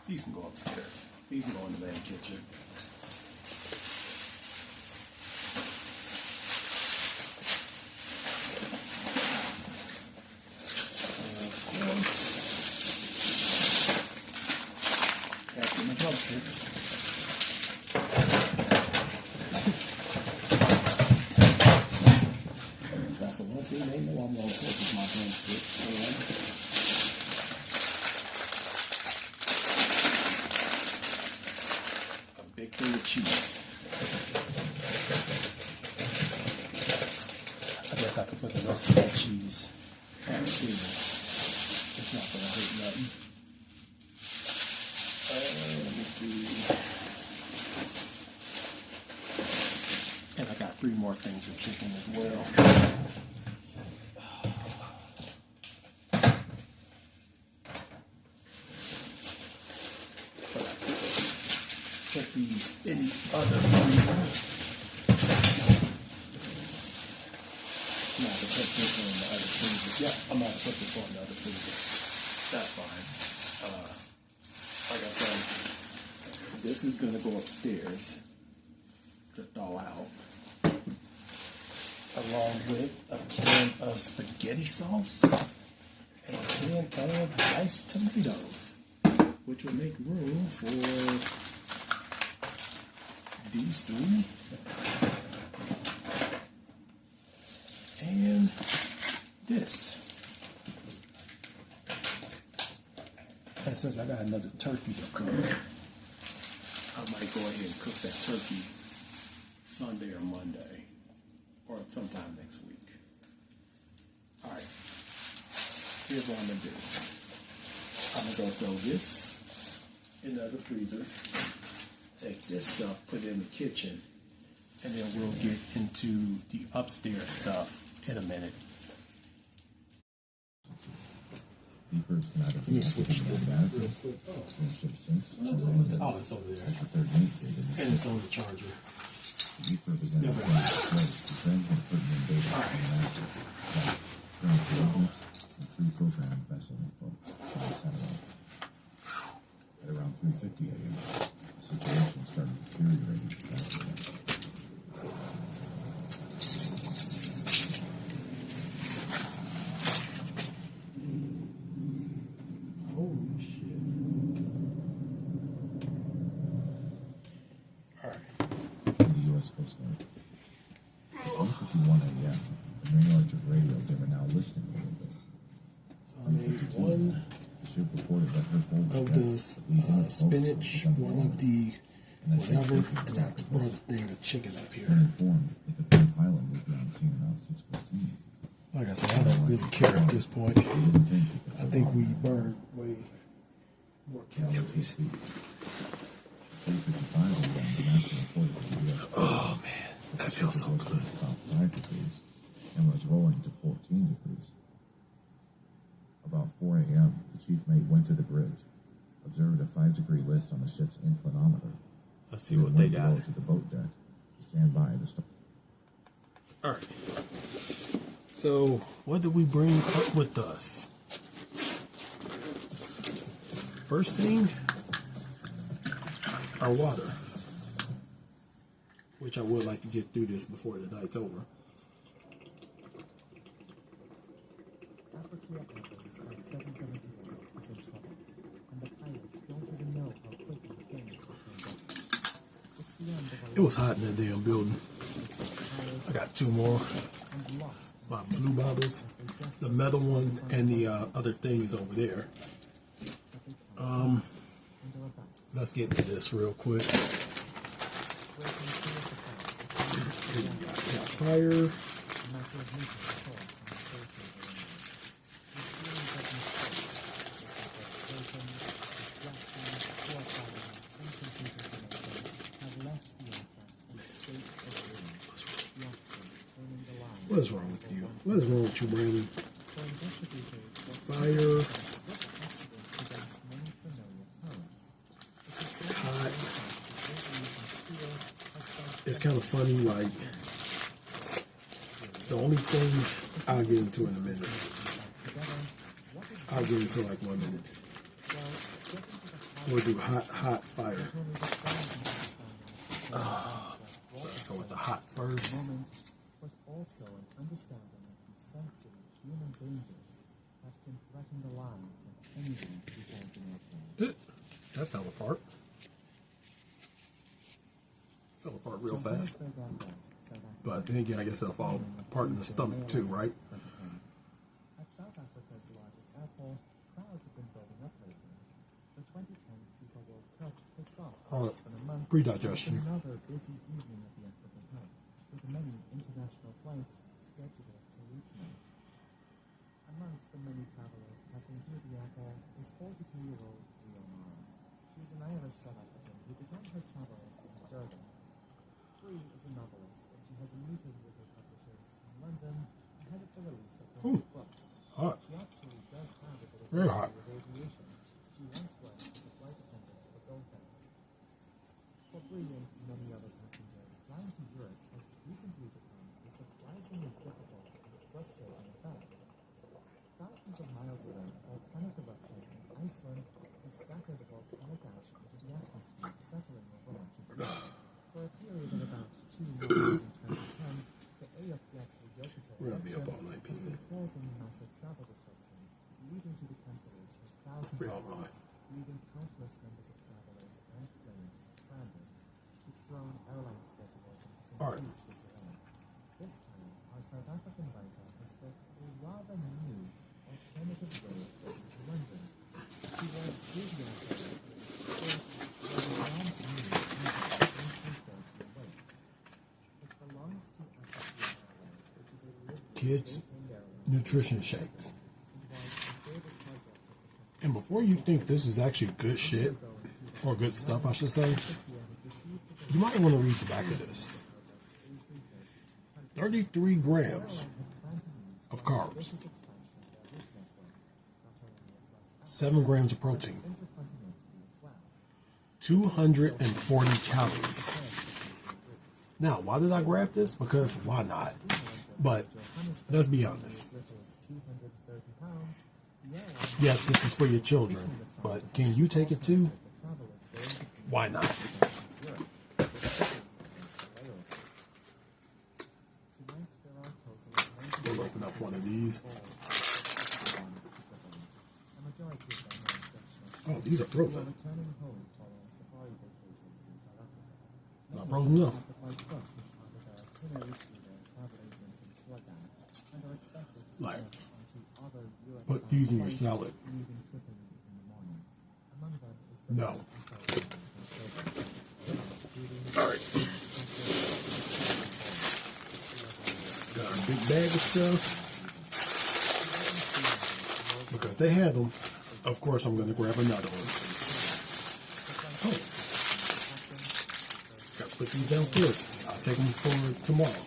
These can go upstairs. These can go in the main kitchen. Drumsticks. That's the one thing they know I'm going to put with my drumsticks. And a big thing of cheese. I guess I could put the rest of that cheese downstairs. It's not going to hurt nothing. Let me see. And I got 3 more things of chicken as well. But I could put these in the other freezer. I'm going to put this on the other freezer. Yeah, I'm going to put this on the other freezer. That's fine. Like I said, this is going to go upstairs to thaw out, along with a can of spaghetti sauce and a can of diced tomatoes, which will make room for these 3 and this. And since I got another turkey to cook, I might go ahead and cook that turkey Sunday or Monday, or sometime next week. All right, here's what I'm gonna do. I'm gonna throw this in the other freezer, take this stuff, put it in the kitchen, and then we'll get into the upstairs stuff in a minute. Let me switch this out real quick. Oh, it's over there. And it's on the charger. Never mind. At around 3:50 a.m., the situation started deteriorating rapidly. Holy shit. Alright. The U.S. Coast Guard. At 1:51 a.m., the Marine Electric radio, they were now listening a little bit. So I made one The ship reported that her full of the spinach, one of the whatever, and I brought the thing of chicken up here. informed that the third pilot would be on scene around 6:15. Like I said, I don't really care at this point. They didn't think it could I think we burned way more calories. 3:55 a.m., the master reported that the U.S. Oh man, that feels so good. About 5 degrees and was rolling to 14 degrees. About 4 a.m., the chief mate went to the bridge, observed a 5-degree list on the ship's inclinometer. Let's see what they got. To the boat deck to stand by to start. All right. So, what did we bring up with us? First thing, our water. which I would like to get through this before the night's over. Africa Airways Flight 771 is in trouble, and the pilots don't even know how quickly things will turn up. It's the end of a It was hot in that damn building. I got two more. and lost My blue bottles. The metal one and the other thing is over there. and are about Let's get into this real quick. breaking through the fire. Got fire. A matter of meters apart from the safety of the runway. The series of mistakes, distractions, foretelling, incomplete information have left the aircraft in a state of ruin. The oxygen turning the line. What is wrong with you? What is wrong with you, Brandon? For investigators, Fire. this accident presents many familiar terms. Hot. It's kind of funny, like, the only thing I'll get into in a minute. I'll get into like 1 minute. We'll do hot fire. So let's go with the hot first. Moment, but also an understanding of the sensory human dangers that can threaten the lives of anyone who boards an airplane. That fell apart. Fell apart real fast. But then again, I guess it'll fall apart in the stomach too, right? At South Africa's largest airport, crowds have been building up lately. The 2010 FIFA World Cup kicks off Hold less than a month Pre-digestion. with another busy evening at the African hub, with many international flights scheduled to leave tonight. Amongst the many travelers passing through the airport is 42-year-old Leonora. She's an Irish South African who began her travels in Durban. Bree is a novelist, and she has a meeting with her publishers in London ahead of the release of her new book. Hot. She actually does have a bit of Very history hot. with aviation. She once worked as a flight attendant for the Gulf Air. For Bree and many other passengers, flying to Europe has recently become a surprisingly difficult and frustrating affair. Thousands of miles away, a volcanic eruption in Iceland has scattered volcanic ash into the atmosphere, settling over much of Europe. For a period of about 2 months in 2010, the Eyjafjallajökull We're gonna be up all night, has Pete. been causing massive travel disruption, leading to the cancellation of thousands We're of all right. flights, leaving countless numbers of travelers and planes stranded. It's thrown airline schedules into All right. complete disarray. This time, our South African writer has booked a rather new alternative way of getting to London. She walks through the airport, first where the ground news it belongs to African Airways, which is a livery Kids, state-owned airline, nutrition shakes. and was a favorite project of the company. And before you think this is actually good shit, or good stuff, I should say, you might want to read the back of this. 33 grams of carbs, 7 grams of protein, 240 calories. Now, why did I grab this? Because why not? But let's be honest. Yes, this is for your children, but can you take it too? Why not? We'll open up one of these. Oh, these are frozen. Not frozen enough. Like, put these in your salad. No. Alright. Got our big bag of stuff. Because they had them. Of course, I'm going to grab another one. Oh. Got to put these downstairs. I'll take them for tomorrow.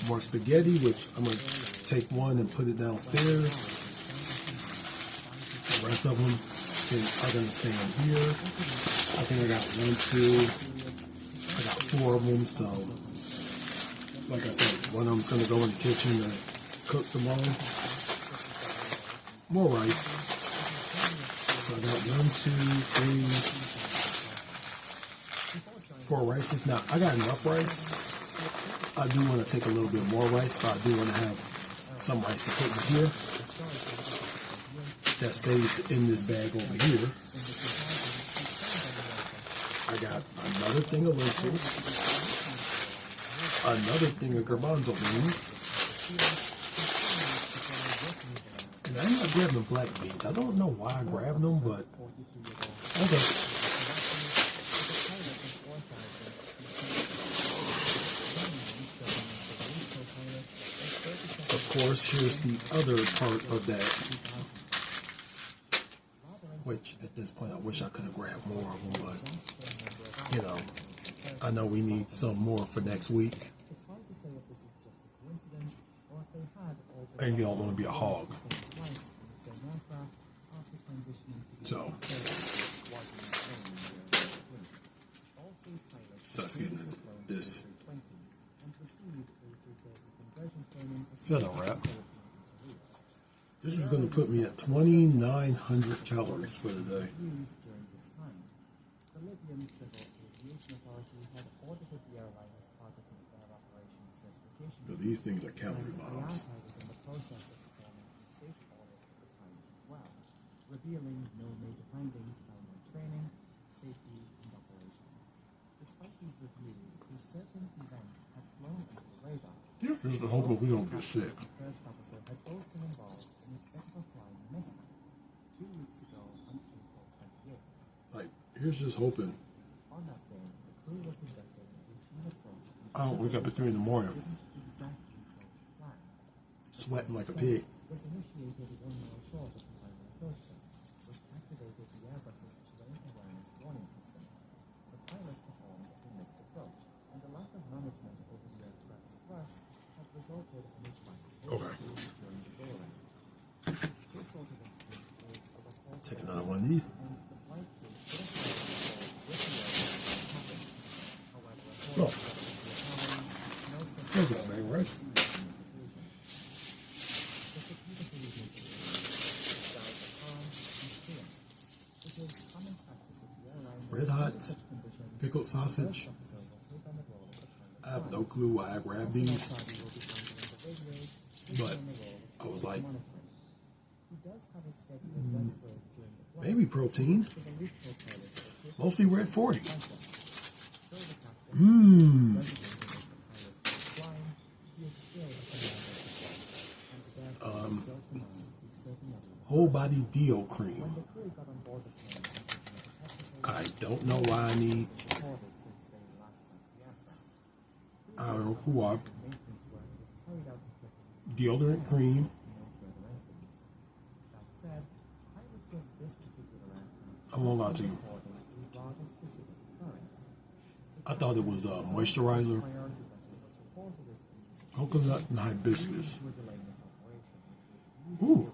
More spaghetti, which I'm going to take one and put it downstairs. The rest of them are going to stay in here. I think I got 1, 2. I got 4 of them, so like I said, one of them's going to go in the kitchen to cook tomorrow. More rice. So I got 1, 2, 3, 4 rices. Now, I got enough rice. I do want to take a little bit more rice, but I do want to have some rice to put in here that stays in this bag over here. I got another thing of lentils, another thing of garbanzo beans, and I ended up grabbing black beans. I don't know why I grabbed them, but okay. Of course, here's the other part of that, which at this point I wish I could have grabbed more of them, but you know, I know we need some more for next week, and you don't want to be a hog. So let's get into this feather wrap. This is going to put me at 2,900 calories for the day. So these things are calorie bombs. Revealing no major findings found in training, safety, and operation. Despite these reviews, a certain event had flown under the radar. Here's the hope that we don't get sick. The first officer had both been involved in a critical flying mishap 2 weeks ago on April 28th. Like, here's just hoping. On that day, the crew were conducting a routine approach. I don't wake up at 3 in the morning, Didn't exactly go to plan. sweating like a pig. Was initiated 1 mile short of the final approach base, which activated the Airbus's terrain awareness warning system. The pilots performed a missed approach, and the lack of management over the aircraft's thrust had resulted in a flight Okay. during the go around. This sort of incident is of a whole Take another one of these. and the flight crew could have failed with the aircraft happened. However, Oh, according to the no such there's that bag, right? Red hot, pickled sausage. I have no clue why I grabbed these, but I was like, maybe protein. Mostly red 40. Whole body Dio cream. I don't know why I need deodorant cream. I won't lie to you. I thought it was a moisturizer, coconut and hibiscus. Ooh.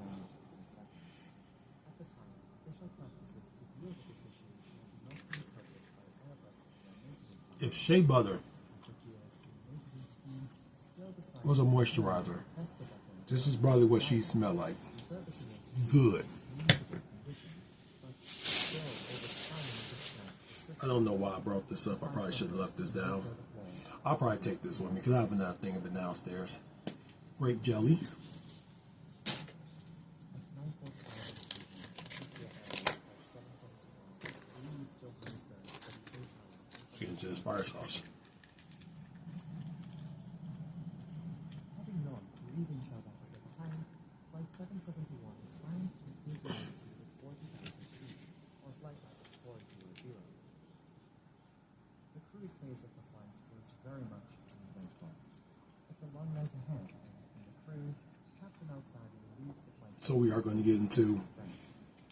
If shea butter was a moisturizer, this is probably what she smelled like. Good. I don't know why I brought this up. I probably should have left this down. I'll probably take this with me because I have another thing of it downstairs. Grape jelly. Getting to the fire sauce. Having known leaving South Africa behind, Flight 771 plans to cruise altitude of 40,000 feet, or flight level 400. The cruise phase of the flight is very much uneventful. It's a long night ahead, and in the cruise, Captain Alsadi leads the flight. So we are going to get into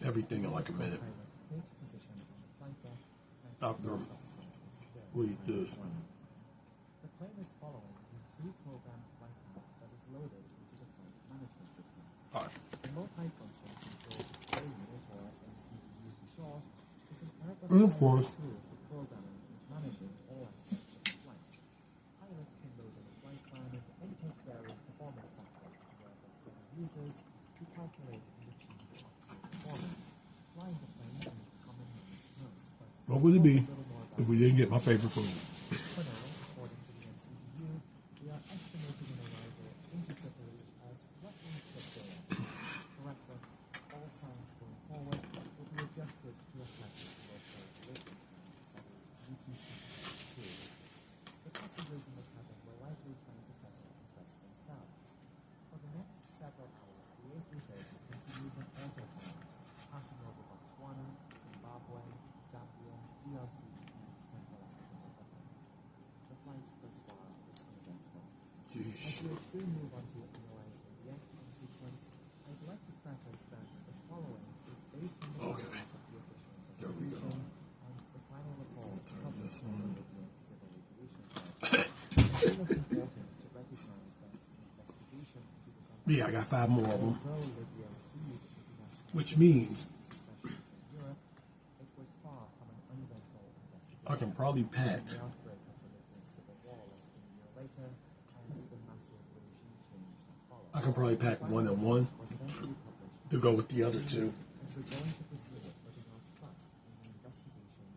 everything in like a minute. Pilot takes position on the flight deck and After first officer is still we eat this. The plane is following a pre-programmed flight path that is loaded into the flight management system. All right. The multi-function control display unit, or MCDU for short, is an Airbus And of course, tool for programming and managing all aspects of the flight. Pilots can load in a flight plan and input various performance factors the Airbus uses to calculate and achieve optimal performance. Flying the plane in common managed mode. what would it be? A little more about if we didn't get my favorite food. For now, according to the NCDU, we are estimating an arrival into Tripoli at roughly 6 a.m. For reference, all times going forward will be adjusted to reflect the local waiting time, that is UTC-2. The passengers in the cabin were likely trying to settle and rest themselves. For the next several hours, the A330 continues an autopilot, passing over Botswana, Zimbabwe, Zambia, DRC, and Central African Republic. The flight thus far is uneventful. As Jeez. we'll soon move on to analyzing the excellent sequence, I'd like to preface that the following is based on the Okay. findings of the official There we go. investigation and the final report turn published this by on. the European Civil Aviation Authority. I feel it's important to recognize that the investigation into this Yeah, I got 5 more of them, although Libya received international which means especially from Europe, it was far from an uneventful investigation. I can probably pack. The outbreak of the Libyan civil war less than a year later, and the massive regime change that followed. I can probably pack 1 and 1 Was eventually published, to go with the other 2 and we're going to pursue it, putting our trust in the investigation.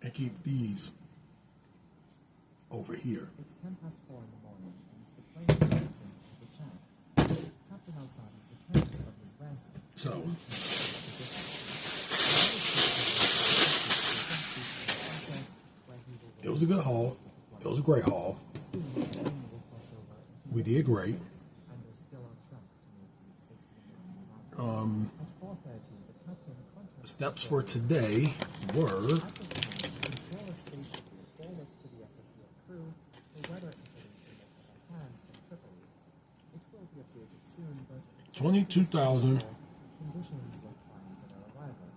And and keep these over here. it's 4:10 in the morning, and the plane is cruising to the Chad. Captain Al-Sadi returns from his rest. So, it was a good haul. It was a great haul. Soon, the plane will cross over into We did great. and they're still on track to make the 6 million. At 4:30, the captain contacts Steps for today were at this time, the controller station forwards to the FFPL crew the weather information that they have hand from Tripoli. It will be updated soon, but 22,288 conditions look fine for their arrival.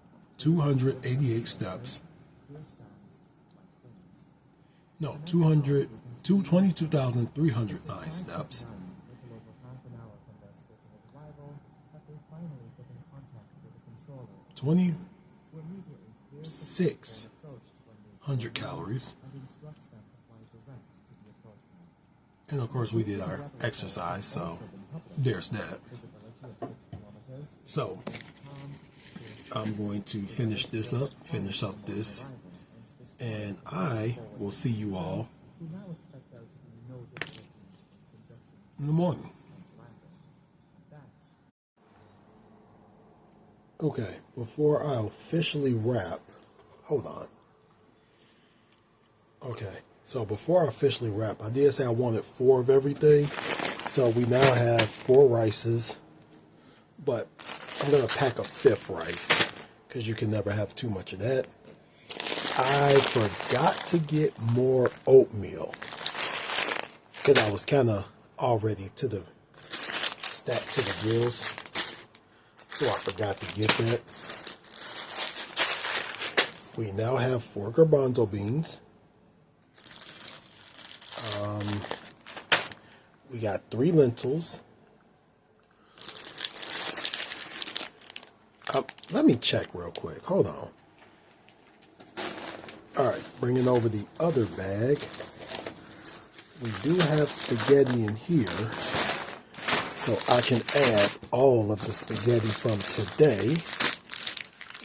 steps. Clear skies, light winds. No, 22,309 steps. Little over half an hour from their scheduled arrival, that they finally get in contact with the controller, 2,600 who immediately clears the approach to when they calories. and instructs them to fly direct to the approach pad. And of course, we did our exercise, so there's that. Visibility of 6 kilometers. So, I'm going to finish this up, finish up this, and I will see you all We now expect there to be no difficulties in conducting in the morning. and landing. That Okay, before I officially wrap, hold on. Okay, so before I officially wrap, I did say I wanted 4 of everything. So we now have 4 rices, but I'm going to pack a 5th rice because you can never have too much of that. I forgot to get more oatmeal because I was kind of already to the stacked to the gills. So I forgot to get that. We now have 4 garbanzo beans. We got 3 lentils. Let me check real quick. Hold on. All right, bringing over the other bag. We do have spaghetti in here. So I can add all of the spaghetti from today,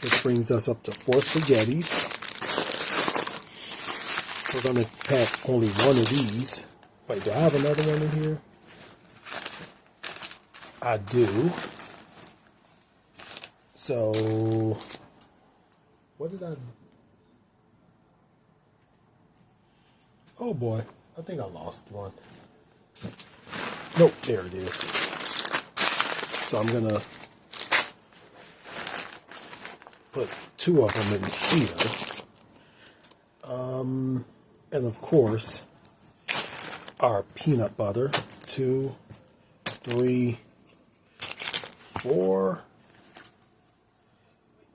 which brings us up to 4 spaghettis. We're going to pack only 1 of these. Wait, do I have another one in here? I do. So, what did I... Oh boy, I think I lost one. Nope, there it is. So I'm going to put 2 of them in here. And of course, our peanut butter. 2, 3, 4.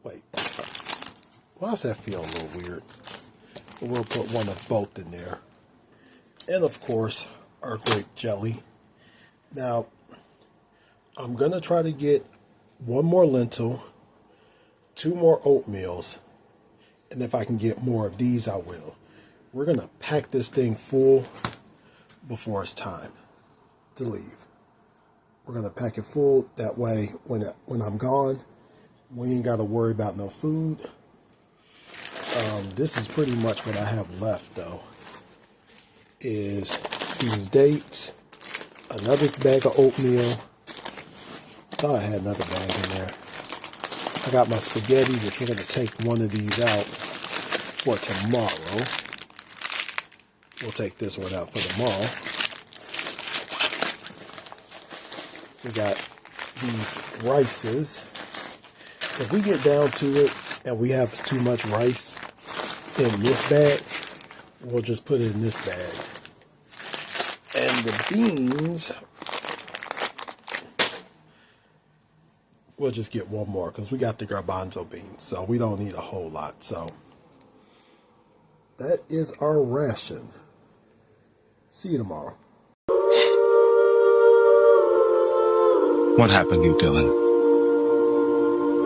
Wait. Why does that feel a little weird? We'll put 1 of both in there. And of course, our grape jelly. Now, I'm going to try to get 1 more lentil, 2 more oatmeals, and if I can get more of these, I will. We're going to pack this thing full before it's time to leave. We're going to pack it full. That way, when I'm gone, we ain't got to worry about no food. This is pretty much what I have left, though. Is these dates, another bag of oatmeal. Thought I had another bag in there. I got my spaghetti, which we're going to take one of these out for tomorrow. We'll take this one out for tomorrow. We got these rices. If we get down to it and we have too much rice in this bag, we'll just put it in this bag. And the beans, we'll just get one more because we got the garbanzo beans, so we don't need a whole lot. So that is our ration. See you tomorrow. What happened to you, Dylan?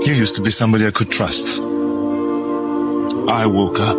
You used to be somebody I could trust. I woke up